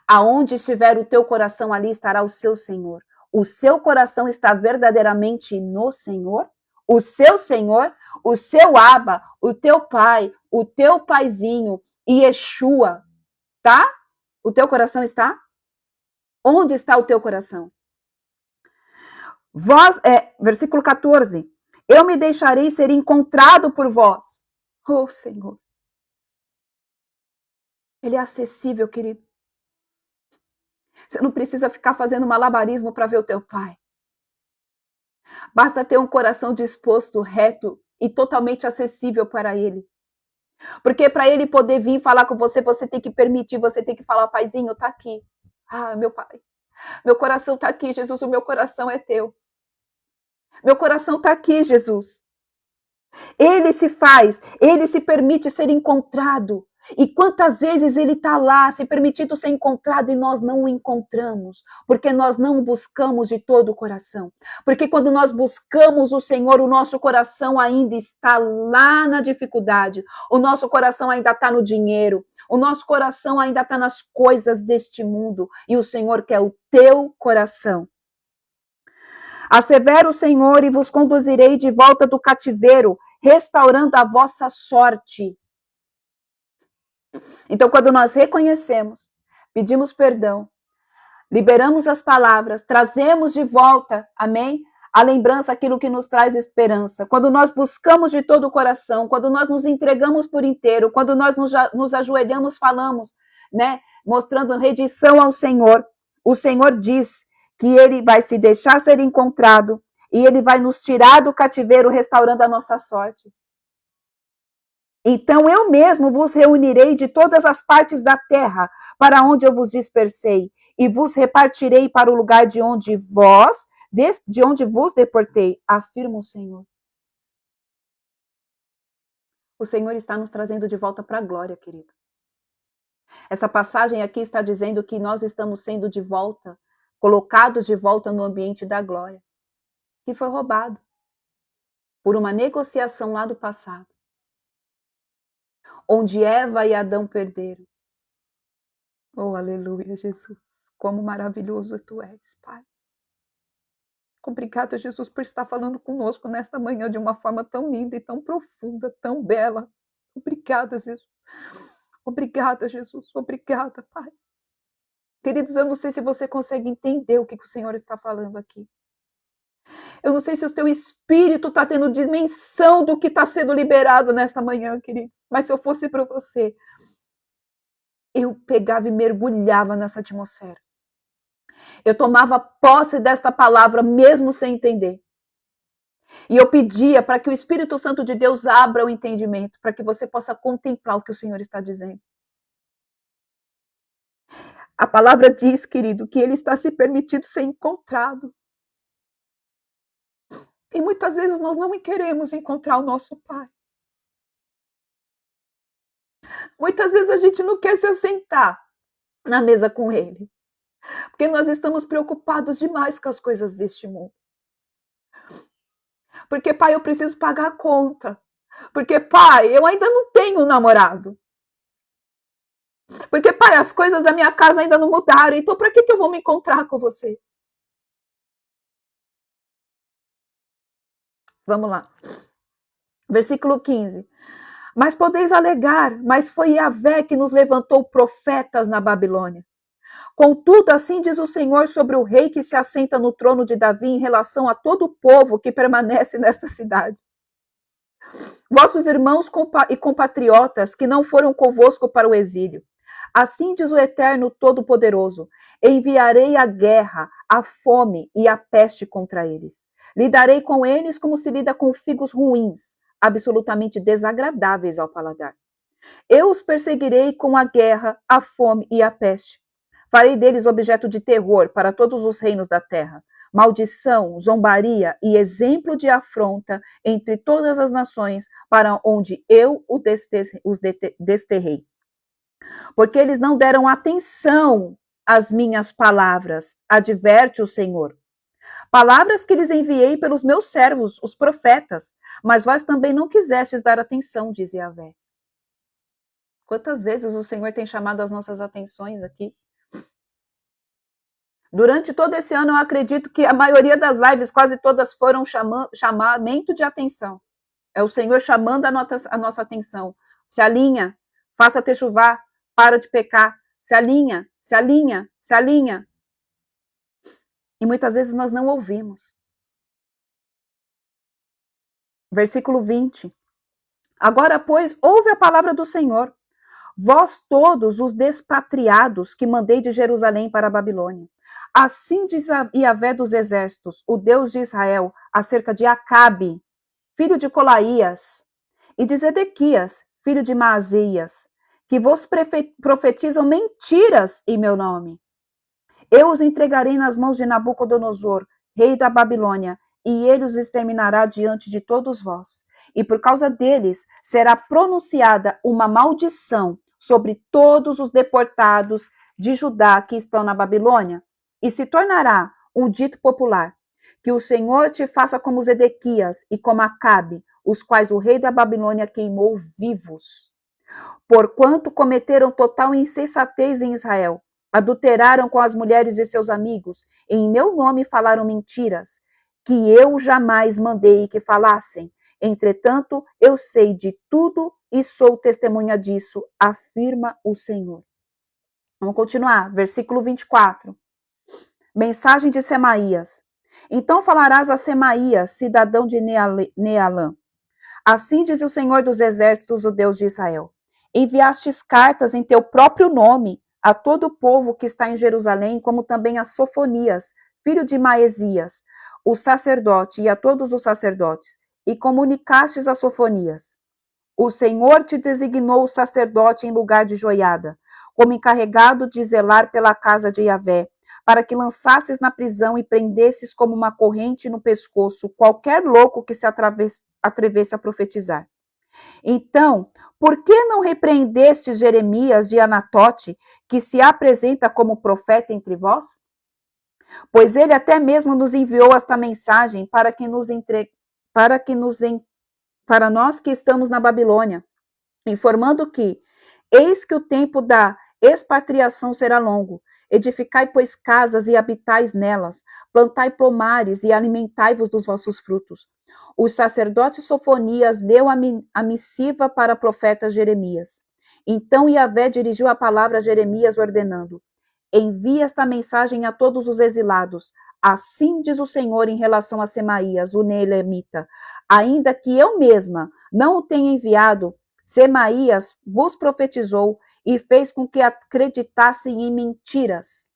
Aonde estiver o teu coração, ali estará o seu Senhor. O seu coração está verdadeiramente no Senhor? O seu Senhor, o seu Abba, o teu pai, o teu paizinho, Yeshua, tá? O teu coração está? Onde está o teu coração? Versículo 14. Eu me deixarei ser encontrado por vós. Oh, Senhor. Ele é acessível, querido. Você não precisa ficar fazendo malabarismo para ver o teu Pai. Basta ter um coração disposto, reto e totalmente acessível para Ele. Porque para Ele poder vir falar com você, você tem que permitir, você tem que falar, Paizinho, tá aqui. Ah, meu Pai, meu coração tá aqui, Jesus, o meu coração é teu. Meu coração tá aqui, Jesus. Ele se permite ser encontrado. E quantas vezes ele está lá, se permitindo ser encontrado e nós não o encontramos, porque nós não o buscamos de todo o coração. Porque quando nós buscamos o Senhor, o nosso coração ainda está lá na dificuldade, o nosso coração ainda está no dinheiro, o nosso coração ainda está nas coisas deste mundo, e o Senhor quer o teu coração. Assevero o Senhor e vos conduzirei de volta do cativeiro, restaurando a vossa sorte. Então, quando nós reconhecemos, pedimos perdão, liberamos as palavras, trazemos de volta, amém? A lembrança, aquilo que nos traz esperança. Quando nós buscamos de todo o coração, quando nós nos entregamos por inteiro, quando nós nos ajoelhamos, falamos, né? Mostrando rendição ao Senhor, o Senhor diz que ele vai se deixar ser encontrado e ele vai nos tirar do cativeiro, restaurando a nossa sorte. Então eu mesmo vos reunirei de todas as partes da terra, para onde eu vos dispersei, e vos repartirei para o lugar de onde vos deportei, afirma o Senhor. O Senhor está nos trazendo de volta para a glória, querido. Essa passagem aqui está dizendo que nós estamos sendo de volta, colocados de volta no ambiente da glória, que foi roubado por uma negociação lá do passado, onde Eva e Adão perderam. Oh, aleluia, Jesus. Como maravilhoso tu és, Pai. Obrigada, Jesus, por estar falando conosco nesta manhã de uma forma tão linda e tão profunda, tão bela. Obrigada, Jesus. Obrigada, Jesus. Obrigada, Pai. Queridos, eu não sei se você consegue entender o que o Senhor está falando aqui. Eu não sei se o teu espírito está tendo dimensão do que está sendo liberado nesta manhã, queridos. Mas se eu fosse para você, eu pegava e mergulhava nessa atmosfera. Eu tomava posse desta palavra mesmo sem entender. E eu pedia para que o Espírito Santo de Deus abra o entendimento, para que você possa contemplar o que o Senhor está dizendo. A palavra diz, querido, que ele está se permitindo ser encontrado. E muitas vezes nós não queremos encontrar o nosso Pai. Muitas vezes a gente não quer se assentar na mesa com Ele. Porque nós estamos preocupados demais com as coisas deste mundo. Porque, Pai, eu preciso pagar a conta. Porque, Pai, eu ainda não tenho um namorado. Porque, Pai, as coisas da minha casa ainda não mudaram. Então, para que eu vou me encontrar com você? Vamos lá. Versículo 15. Mas podeis alegar, mas foi Yahvé que nos levantou profetas na Babilônia. Contudo, assim diz o Senhor sobre o rei que se assenta no trono de Davi em relação a todo o povo que permanece nesta cidade. Vossos irmãos e compatriotas que não foram convosco para o exílio. Assim diz o Eterno Todo-Poderoso: enviarei a guerra, a fome e a peste contra eles. Lidarei com eles como se lida com figos ruins, absolutamente desagradáveis ao paladar. Eu os perseguirei com a guerra, a fome e a peste. Farei deles objeto de terror para todos os reinos da terra. Maldição, zombaria e exemplo de afronta entre todas as nações para onde eu os desterrei. Porque eles não deram atenção às minhas palavras, adverte o Senhor. Palavras que lhes enviei pelos meus servos, os profetas, mas vós também não quisestes dar atenção, diz Yahvé. Quantas vezes o Senhor tem chamado as nossas atenções aqui? Durante todo esse ano, eu acredito que a maioria das lives, quase todas, foram chamamento de atenção. É o Senhor chamando a nossa atenção. Se alinha, faça techuvá, para de pecar. Se alinha, se alinha, se alinha. E muitas vezes nós não ouvimos. Versículo 20. Agora, pois, ouve a palavra do Senhor. Vós todos os despatriados que mandei de Jerusalém para a Babilônia. Assim diz Yahvé dos exércitos, o Deus de Israel, acerca de Acabe, filho de Colaías, e de Zedequias, filho de Maasias, que vos profetizam mentiras em meu nome. Eu os entregarei nas mãos de Nabucodonosor, rei da Babilônia, e ele os exterminará diante de todos vós. E por causa deles será pronunciada uma maldição sobre todos os deportados de Judá que estão na Babilônia, e se tornará um dito popular, que o Senhor te faça como Zedequias e como Acabe, os quais o rei da Babilônia queimou vivos. Porquanto cometeram total insensatez em Israel, adulteraram com as mulheres de seus amigos, e em meu nome falaram mentiras, que eu jamais mandei que falassem. Entretanto, eu sei de tudo e sou testemunha disso, afirma o Senhor. Vamos continuar, versículo 24. Mensagem de Semaías. Então falarás a Semaías, cidadão de Nealã. Assim diz o Senhor dos exércitos, o Deus de Israel. Enviastes cartas em teu próprio nome a todo o povo que está em Jerusalém, como também a Sofonias, filho de Maesias, o sacerdote, e a todos os sacerdotes, e comunicastes a Sofonias. O Senhor te designou o sacerdote em lugar de Joiada, como encarregado de zelar pela casa de Yahvé, para que lançasses na prisão e prendesses como uma corrente no pescoço qualquer louco que se atrevesse a profetizar. Então, por que não repreendestes Jeremias de Anatote, que se apresenta como profeta entre vós? Pois ele até mesmo nos enviou esta mensagem para nós que estamos na Babilônia, informando que eis que o tempo da expatriação será longo. Edificai, pois, casas e habitais nelas, plantai pomares e alimentai-vos dos vossos frutos. O sacerdote Sofonias leu a missiva para o profeta Jeremias. Então Yahvé dirigiu a palavra a Jeremias, ordenando: envia esta mensagem a todos os exilados. Assim diz o Senhor em relação a Semaías, o Neelamita: ainda que eu mesma não o tenha enviado, Semaías vos profetizou e fez com que acreditassem em mentiras.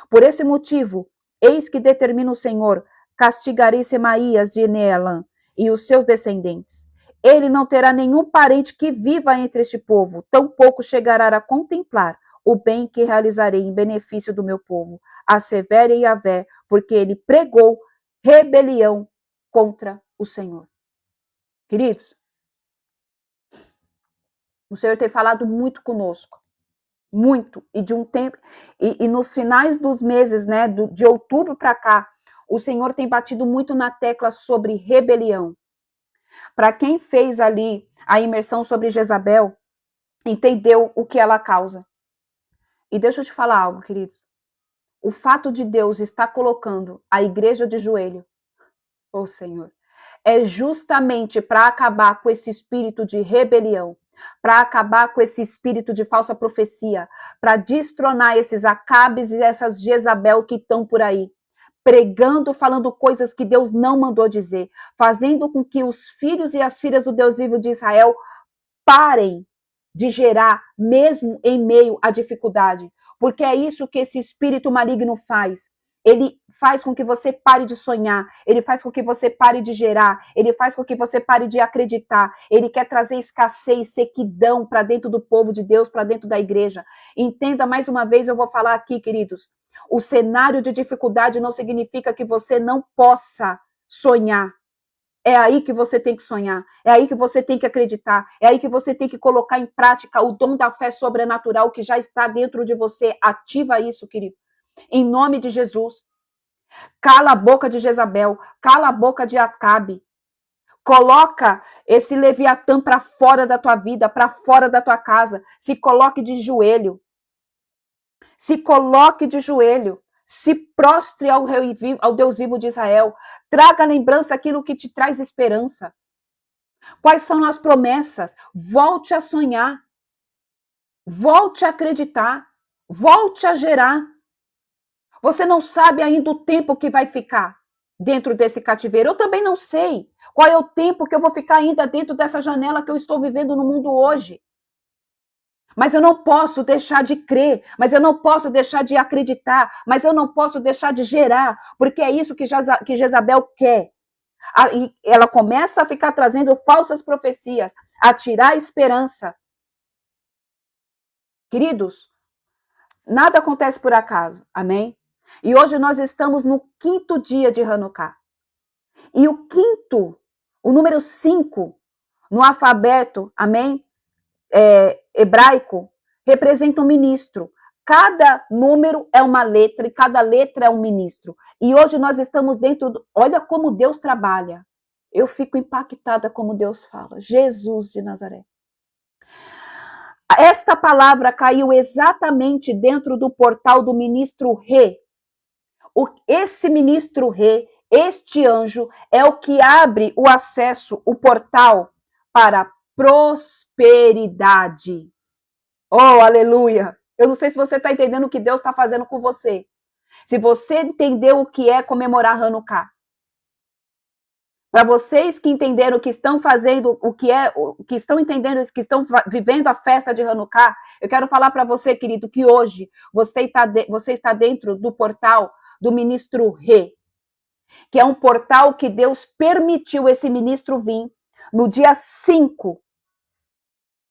Por esse motivo, eis que determina o Senhor: castigarei Semaías de Neelã e os seus descendentes. Ele não terá nenhum parente que viva entre este povo, tampouco chegará a contemplar o bem que realizarei em benefício do meu povo. Assevere Yahvé, porque ele pregou rebelião contra o Senhor. Queridos, o Senhor tem falado muito conosco, muito, e de um tempo, e nos finais dos meses, né, de outubro para cá, o Senhor tem batido muito na tecla sobre rebelião. Para quem fez ali a imersão sobre Jezabel, entendeu o que ela causa. E deixa eu te falar algo, queridos. O fato de Deus estar colocando a igreja de joelho, ô Senhor, é justamente para acabar com esse espírito de rebelião, para acabar com esse espírito de falsa profecia, para destronar esses Acabes e essas Jezabel que estão por aí, pregando, falando coisas que Deus não mandou dizer, fazendo com que os filhos e as filhas do Deus vivo de Israel parem de gerar, mesmo em meio à dificuldade, porque é isso que esse espírito maligno faz. Ele faz com que você pare de sonhar, ele faz com que você pare de gerar, ele faz com que você pare de acreditar, ele quer trazer escassez, sequidão para dentro do povo de Deus, para dentro da igreja. Entenda mais uma vez, eu vou falar aqui, queridos, o cenário de dificuldade não significa que você não possa sonhar. É aí que você tem que sonhar, é aí que você tem que acreditar, é aí que você tem que colocar em prática o dom da fé sobrenatural que já está dentro de você. Ativa isso, querido. Em nome de Jesus. Cala a boca de Jezabel, cala a boca de Acabe. Coloca esse Leviatã para fora da tua vida, para fora da tua casa. Se coloque de joelho. Se coloque de joelho. Se prostre ao Deus vivo de Israel. Traga à lembrança aquilo que te traz esperança. Quais são as promessas? Volte a sonhar. Volte a acreditar. Volte a gerar. Você não sabe ainda o tempo que vai ficar dentro desse cativeiro. Eu também não sei. Qual é o tempo que eu vou ficar ainda dentro dessa janela que eu estou vivendo no mundo hoje? Mas eu não posso deixar de crer, mas eu não posso deixar de acreditar, mas eu não posso deixar de gerar, porque é isso que Jezabel quer. E ela começa a ficar trazendo falsas profecias, a tirar a esperança. Queridos, nada acontece por acaso, amém? E hoje nós estamos no 5º dia de Hanukkah. E o 5º, o número 5, no alfabeto, amém? Hebraico, representa um ministro. Cada número é uma letra e cada letra é um ministro. E hoje nós estamos dentro olha como Deus trabalha. Eu fico impactada como Deus fala. Jesus de Nazaré. Esta palavra caiu exatamente dentro do portal do ministro Rê. Esse ministro Rê, este anjo, é o que abre o acesso, o portal para prosperidade. Oh, aleluia! Eu não sei se você está entendendo o que Deus está fazendo com você. Se você entendeu o que é comemorar Hanukkah. Para vocês que entenderam, que estão fazendo o que estão entendendo, que estão vivendo a festa de Hanukkah, eu quero falar para você, querido, que hoje você está dentro do portal do ministro Rê, que é um portal que Deus permitiu esse ministro vir no dia 5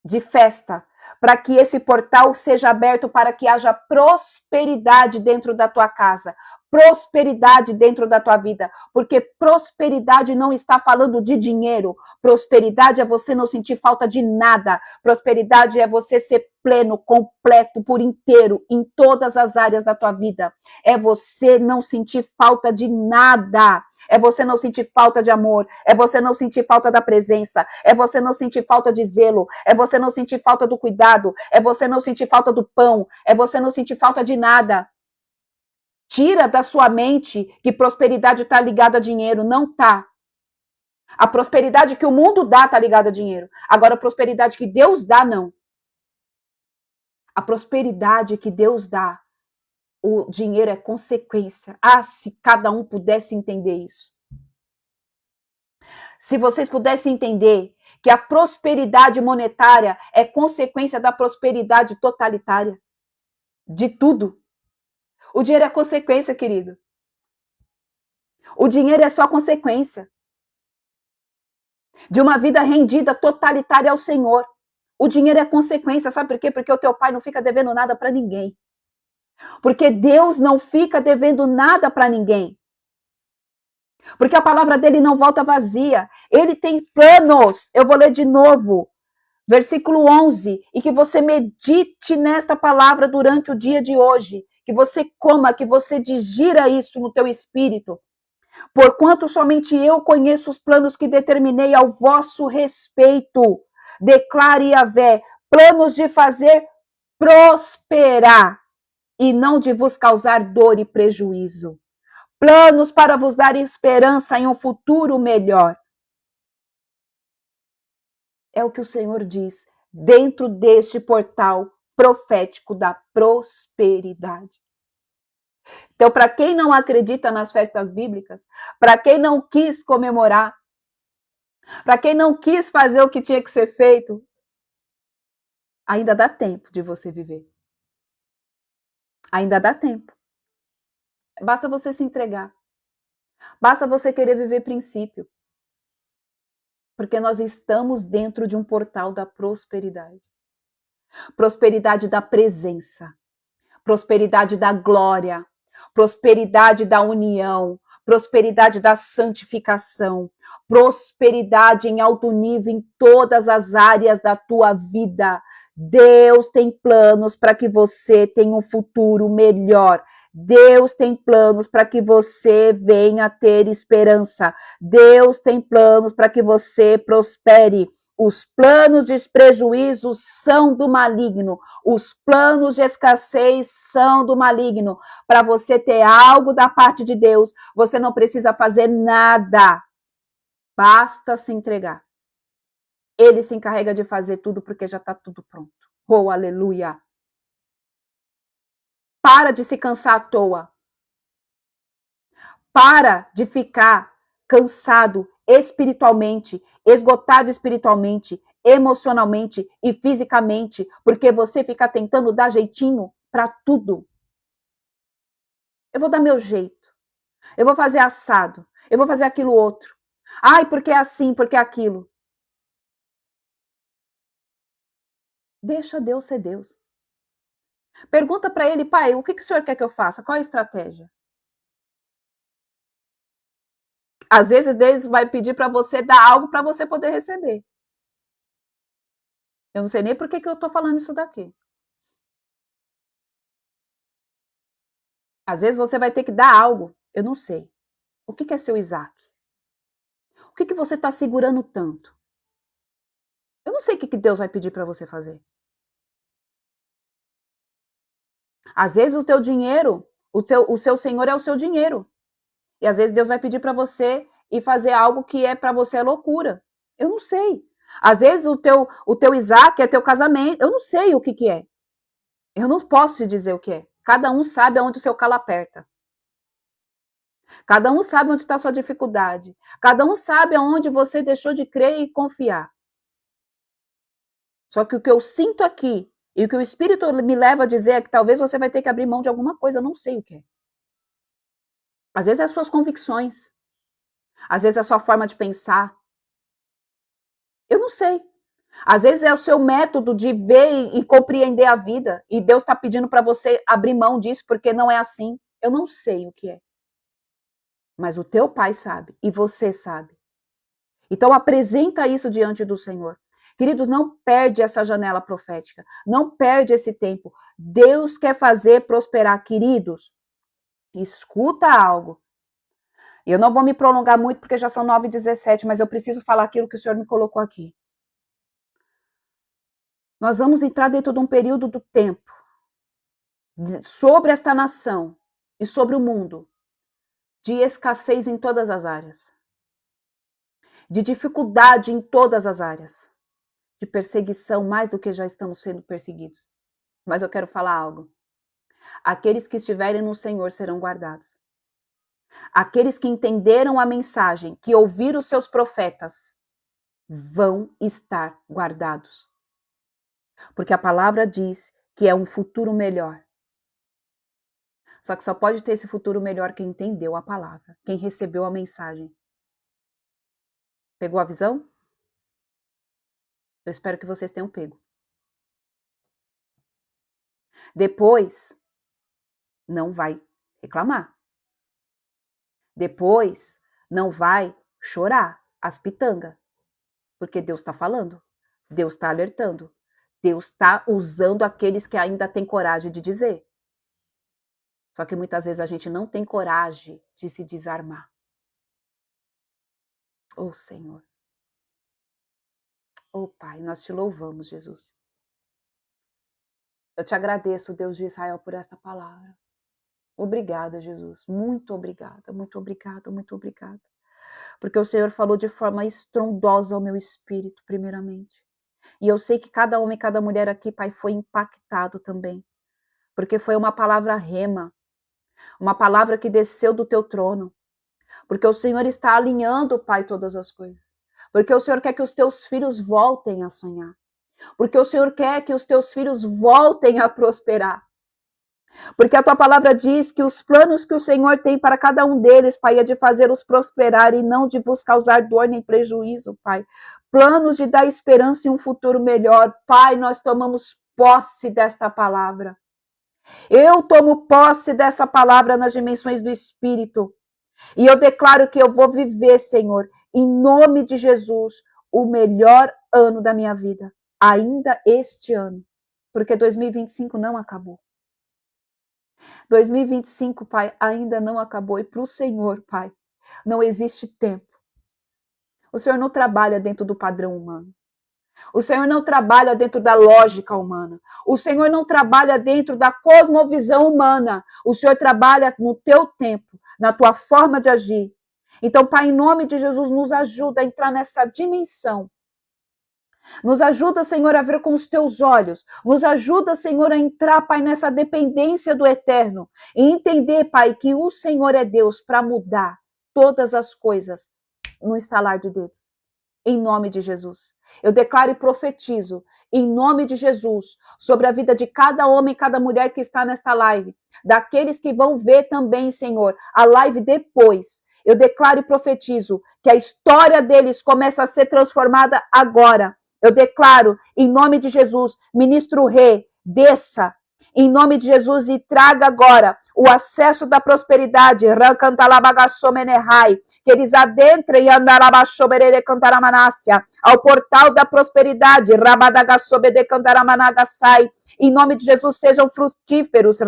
de festa, para que esse portal seja aberto para que haja prosperidade dentro da tua casa, prosperidade dentro da tua vida, porque prosperidade não está falando de dinheiro, prosperidade é você não sentir falta de nada, prosperidade é você ser pleno, completo, por inteiro, em todas as áreas da tua vida, é você não sentir falta de nada, é você não sentir falta de amor, é você não sentir falta da presença, é você não sentir falta de zelo, é você não sentir falta do cuidado, é você não sentir falta do pão, é você não sentir falta de nada. Tira da sua mente que prosperidade está ligada a dinheiro. Não está. A prosperidade que o mundo dá está ligada a dinheiro. Agora, a prosperidade que Deus dá, não. A prosperidade que Deus dá, o dinheiro é consequência. Ah, se cada um pudesse entender isso. Se vocês pudessem entender que a prosperidade monetária é consequência da prosperidade totalitária. De tudo. O dinheiro é consequência, querido. O dinheiro é só consequência de uma vida rendida totalitária ao Senhor. O dinheiro é consequência, sabe por quê? Porque o teu pai não fica devendo nada para ninguém. Porque Deus não fica devendo nada para ninguém. Porque a palavra dele não volta vazia. Ele tem planos. Eu vou ler de novo. Versículo 11. E que você medite nesta palavra durante o dia de hoje. Que você coma, que você digira isso no teu espírito. Porquanto somente eu conheço os planos que determinei ao vosso respeito, declare Yahvé, planos de fazer prosperar e não de vos causar dor e prejuízo. Planos para vos dar esperança em um futuro melhor. É o que o Senhor diz dentro deste portal profético da prosperidade. Então, para quem não acredita nas festas bíblicas, para quem não quis comemorar, para quem não quis fazer o que tinha que ser feito, ainda dá tempo de você viver. Ainda dá tempo. Basta você se entregar. Basta você querer viver princípio. Porque nós estamos dentro de um portal da prosperidade. Prosperidade da presença. Prosperidade da glória. Prosperidade da união. Prosperidade da santificação. Prosperidade em alto nível em todas as áreas da tua vida. Deus tem planos para que você tenha um futuro melhor. Deus tem planos para que você venha a ter esperança. Deus tem planos para que você prospere. Os planos de prejuízo são do maligno. Os planos de escassez são do maligno. Para você ter algo da parte de Deus, você não precisa fazer nada. Basta se entregar. Ele se encarrega de fazer tudo porque já está tudo pronto. Oh, aleluia! Para de se cansar à toa. Para de ficar cansado, espiritualmente, esgotado espiritualmente, emocionalmente e fisicamente, porque você fica tentando dar jeitinho para tudo. Eu vou dar meu jeito. Eu vou fazer assado. Eu vou fazer aquilo outro. Ai, porque é assim, porque é aquilo. Deixa Deus ser Deus. Pergunta para ele, pai, o que o senhor quer que eu faça? Qual é a estratégia? Às vezes Deus vai pedir para você dar algo para você poder receber. Eu não sei nem por que eu estou falando isso daqui. Às vezes você vai ter que dar algo. Eu não sei. O que é seu Isaac? O que você está segurando tanto? Eu não sei o que Deus vai pedir para você fazer. Às vezes o teu dinheiro, o seu Senhor é o seu dinheiro. E às vezes Deus vai pedir para você ir fazer algo que é para você é loucura. Eu não sei. Às vezes o teu Isaac é teu casamento. Eu não sei o que é. Eu não posso te dizer o que é. Cada um sabe aonde o seu calo aperta. Cada um sabe onde está a sua dificuldade. Cada um sabe aonde você deixou de crer e confiar. Só que o que eu sinto aqui e o que o Espírito me leva a dizer é que talvez você vai ter que abrir mão de alguma coisa, eu não sei o que é. Às vezes é as suas convicções. Às vezes é a sua forma de pensar. Eu não sei. Às vezes é o seu método de ver e compreender a vida. E Deus está pedindo para você abrir mão disso porque não é assim. Eu não sei o que é. Mas o teu pai sabe. E você sabe. Então apresenta isso diante do Senhor. Queridos, não perde essa janela profética. Não perde esse tempo. Deus quer fazer prosperar. Queridos, escuta algo. Eu não vou me prolongar muito porque já são 9h17, mas eu preciso falar aquilo que o Senhor me colocou aqui. Nós vamos entrar dentro de um período do tempo sobre esta nação e sobre o mundo de escassez em todas as áreas, de dificuldade em todas as áreas, de perseguição mais do que já estamos sendo perseguidos. Mas eu quero falar algo. Aqueles que estiverem no Senhor serão guardados. Aqueles que entenderam a mensagem, que ouviram os seus profetas, vão estar guardados. Porque a palavra diz que é um futuro melhor. Só que só pode ter esse futuro melhor quem entendeu a palavra, quem recebeu a mensagem. Pegou a visão? Eu espero que vocês tenham pego. Depois, não vai reclamar. Depois, não vai chorar as pitangas. Porque Deus está falando. Deus está alertando. Deus está usando aqueles que ainda têm coragem de dizer. Só que muitas vezes a gente não tem coragem de se desarmar. Oh, Senhor. Oh, Pai, nós te louvamos, Jesus. Eu te agradeço, Deus de Israel, por esta palavra. Obrigada, Jesus. Muito obrigada, muito obrigada, muito obrigada. Porque o Senhor falou de forma estrondosa ao meu espírito, primeiramente. E eu sei que cada homem e cada mulher aqui, Pai, foi impactado também. Porque foi uma palavra rema. Uma palavra que desceu do teu trono. Porque o Senhor está alinhando, Pai, todas as coisas. Porque o Senhor quer que os teus filhos voltem a sonhar. Porque o Senhor quer que os teus filhos voltem a prosperar. Porque a tua palavra diz que os planos que o Senhor tem para cada um deles, Pai, é de fazê-los prosperar e não de vos causar dor nem prejuízo, Pai. Planos de dar esperança e um futuro melhor. Pai, nós tomamos posse desta palavra. Eu tomo posse dessa palavra nas dimensões do Espírito. E eu declaro que eu vou viver, Senhor, em nome de Jesus, o melhor ano da minha vida. Ainda este ano. Porque 2025 não acabou. 2025, Pai, ainda não acabou. E para o Senhor, Pai, não existe tempo. O Senhor não trabalha dentro do padrão humano. O Senhor não trabalha dentro da lógica humana. O Senhor não trabalha dentro da cosmovisão humana. O Senhor trabalha no teu tempo, na tua forma de agir. Então, Pai, em nome de Jesus, nos ajuda a entrar nessa dimensão. Nos ajuda, Senhor, a ver com os teus olhos. Nos ajuda, Senhor, a entrar, Pai, nessa dependência do eterno. E entender, Pai, que o Senhor é Deus para mudar todas as coisas no estalar de dedos. Em nome de Jesus. Eu declaro e profetizo, em nome de Jesus, sobre a vida de cada homem e cada mulher que está nesta live, daqueles que vão ver também, Senhor, a live depois. Eu declaro e profetizo que a história deles começa a ser transformada agora. Eu declaro, em nome de Jesus, ministro Rê, desça, em nome de Jesus, e traga agora o acesso da prosperidade, que eles adentrem ao portal da prosperidade, em nome de Jesus, sejam frutíferos,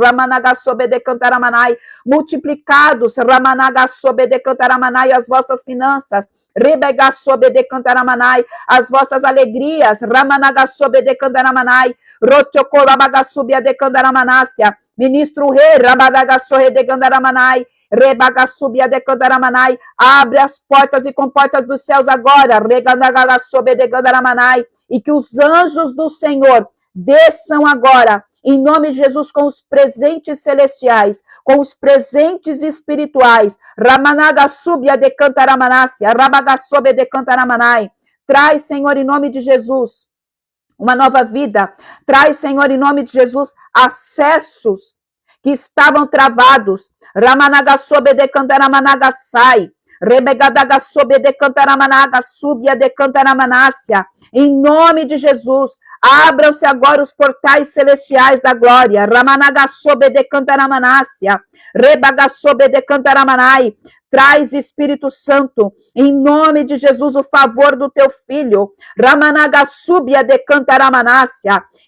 multiplicados, as vossas finanças, as vossas alegrias, ministro Rei, abre as portas e comportas dos céus agora, e que os anjos do Senhor desçam agora, em nome de Jesus, com os presentes celestiais, com os presentes espirituais. Traz, Senhor, em nome de Jesus, uma nova vida. Traz, Senhor, em nome de Jesus, acessos que estavam travados. Em nome de Jesus, abram-se agora os portais celestiais da glória. Traz, Espírito Santo, em nome de Jesus, o favor do teu filho.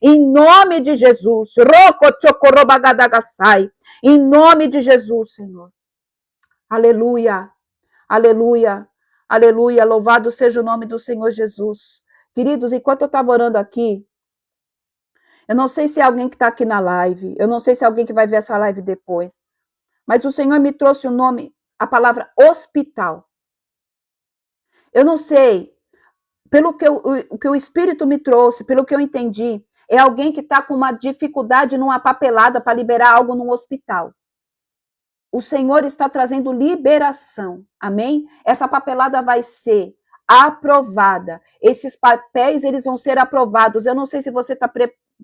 Em nome de Jesus. Em nome de Jesus, Senhor. Aleluia, aleluia, aleluia. Louvado seja o nome do Senhor Jesus. Queridos, enquanto eu estava orando aqui, eu não sei se é alguém que está aqui na live, eu não sei se é alguém que vai ver essa live depois, mas o Senhor me trouxe o nome, a palavra hospital. Eu não sei, pelo que o Espírito me trouxe, pelo que eu entendi, é alguém que está com uma dificuldade numa papelada para liberar algo num hospital. O Senhor está trazendo liberação, amém? Essa papelada vai ser aprovada. Esses papéis, eles vão ser aprovados. Eu não sei se você está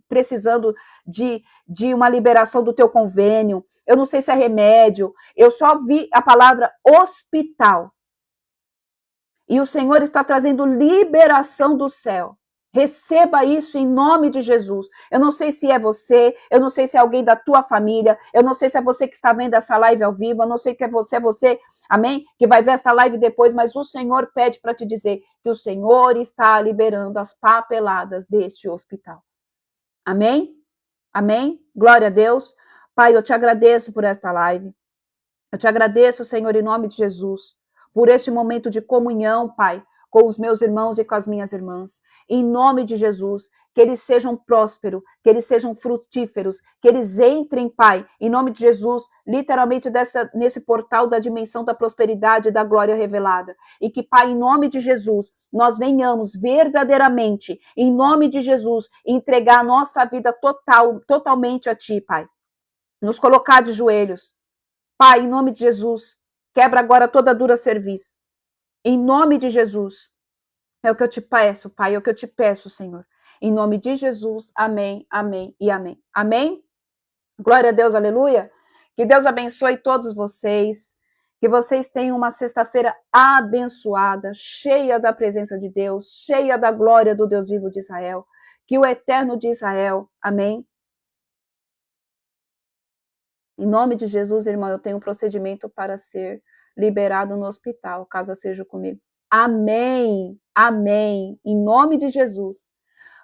precisando de uma liberação do teu convênio. Eu não sei se é remédio. Eu só vi a palavra hospital. E o Senhor está trazendo liberação do céu. Receba isso em nome de Jesus. Eu não sei se é você, eu não sei se é alguém da tua família, eu não sei se é você que está vendo essa live ao vivo, eu não sei se é você, amém? Que vai ver essa live depois, mas o Senhor pede para te dizer que o Senhor está liberando as papeladas deste hospital. Amém? Amém? Glória a Deus. Pai, eu te agradeço por esta live. Eu te agradeço, Senhor, em nome de Jesus, por este momento de comunhão, Pai, com os meus irmãos e com as minhas irmãs. Em nome de Jesus, que eles sejam prósperos, que eles sejam frutíferos, que eles entrem, Pai, em nome de Jesus, literalmente nesse portal da dimensão da prosperidade e da glória revelada. E que, Pai, em nome de Jesus, nós venhamos verdadeiramente, em nome de Jesus, entregar a nossa vida totalmente a Ti, Pai. Nos colocar de joelhos. Pai, em nome de Jesus, quebra agora toda dura cerviz. Em nome de Jesus, é o que eu te peço, Pai, é o que eu te peço, Senhor. Em nome de Jesus, amém, amém e amém. Amém? Glória a Deus, aleluia. Que Deus abençoe todos vocês, que vocês tenham uma sexta-feira abençoada, cheia da presença de Deus, cheia da glória do Deus vivo de Israel, que o eterno de Israel, amém. Em nome de Jesus, irmão, eu tenho um procedimento para ser liberado no hospital, caso seja comigo. Amém, amém, em nome de Jesus.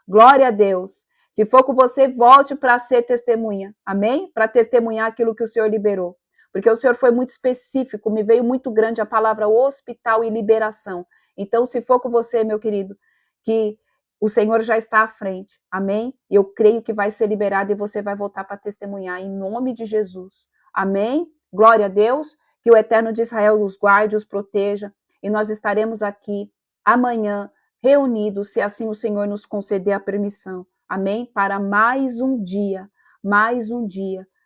Glória a Deus. Se for com você, volte para ser testemunha, amém? Para testemunhar aquilo que o Senhor liberou. Porque o Senhor foi muito específico, me veio muito grande a palavra hospital e liberação. Então, se for com você, meu querido, que o Senhor já está à frente, amém? E eu creio que vai ser liberado e você vai voltar para testemunhar em nome de Jesus, amém? Glória a Deus, que o eterno de Israel os guarde, os proteja, e nós estaremos aqui amanhã reunidos, se assim o Senhor nos conceder a permissão, amém? Para mais um dia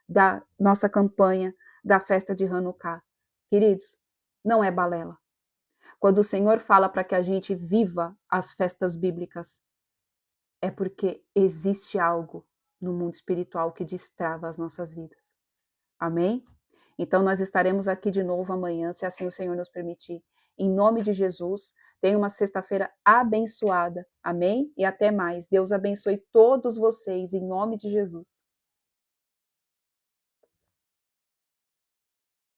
da nossa campanha da festa de Hanukkah. Queridos, não é balela. Quando o Senhor fala para que a gente viva as festas bíblicas, é porque existe algo no mundo espiritual que destrava as nossas vidas. Amém? Então nós estaremos aqui de novo amanhã, se assim o Senhor nos permitir. Em nome de Jesus, tenha uma sexta-feira abençoada. Amém? E até mais. Deus abençoe todos vocês, em nome de Jesus.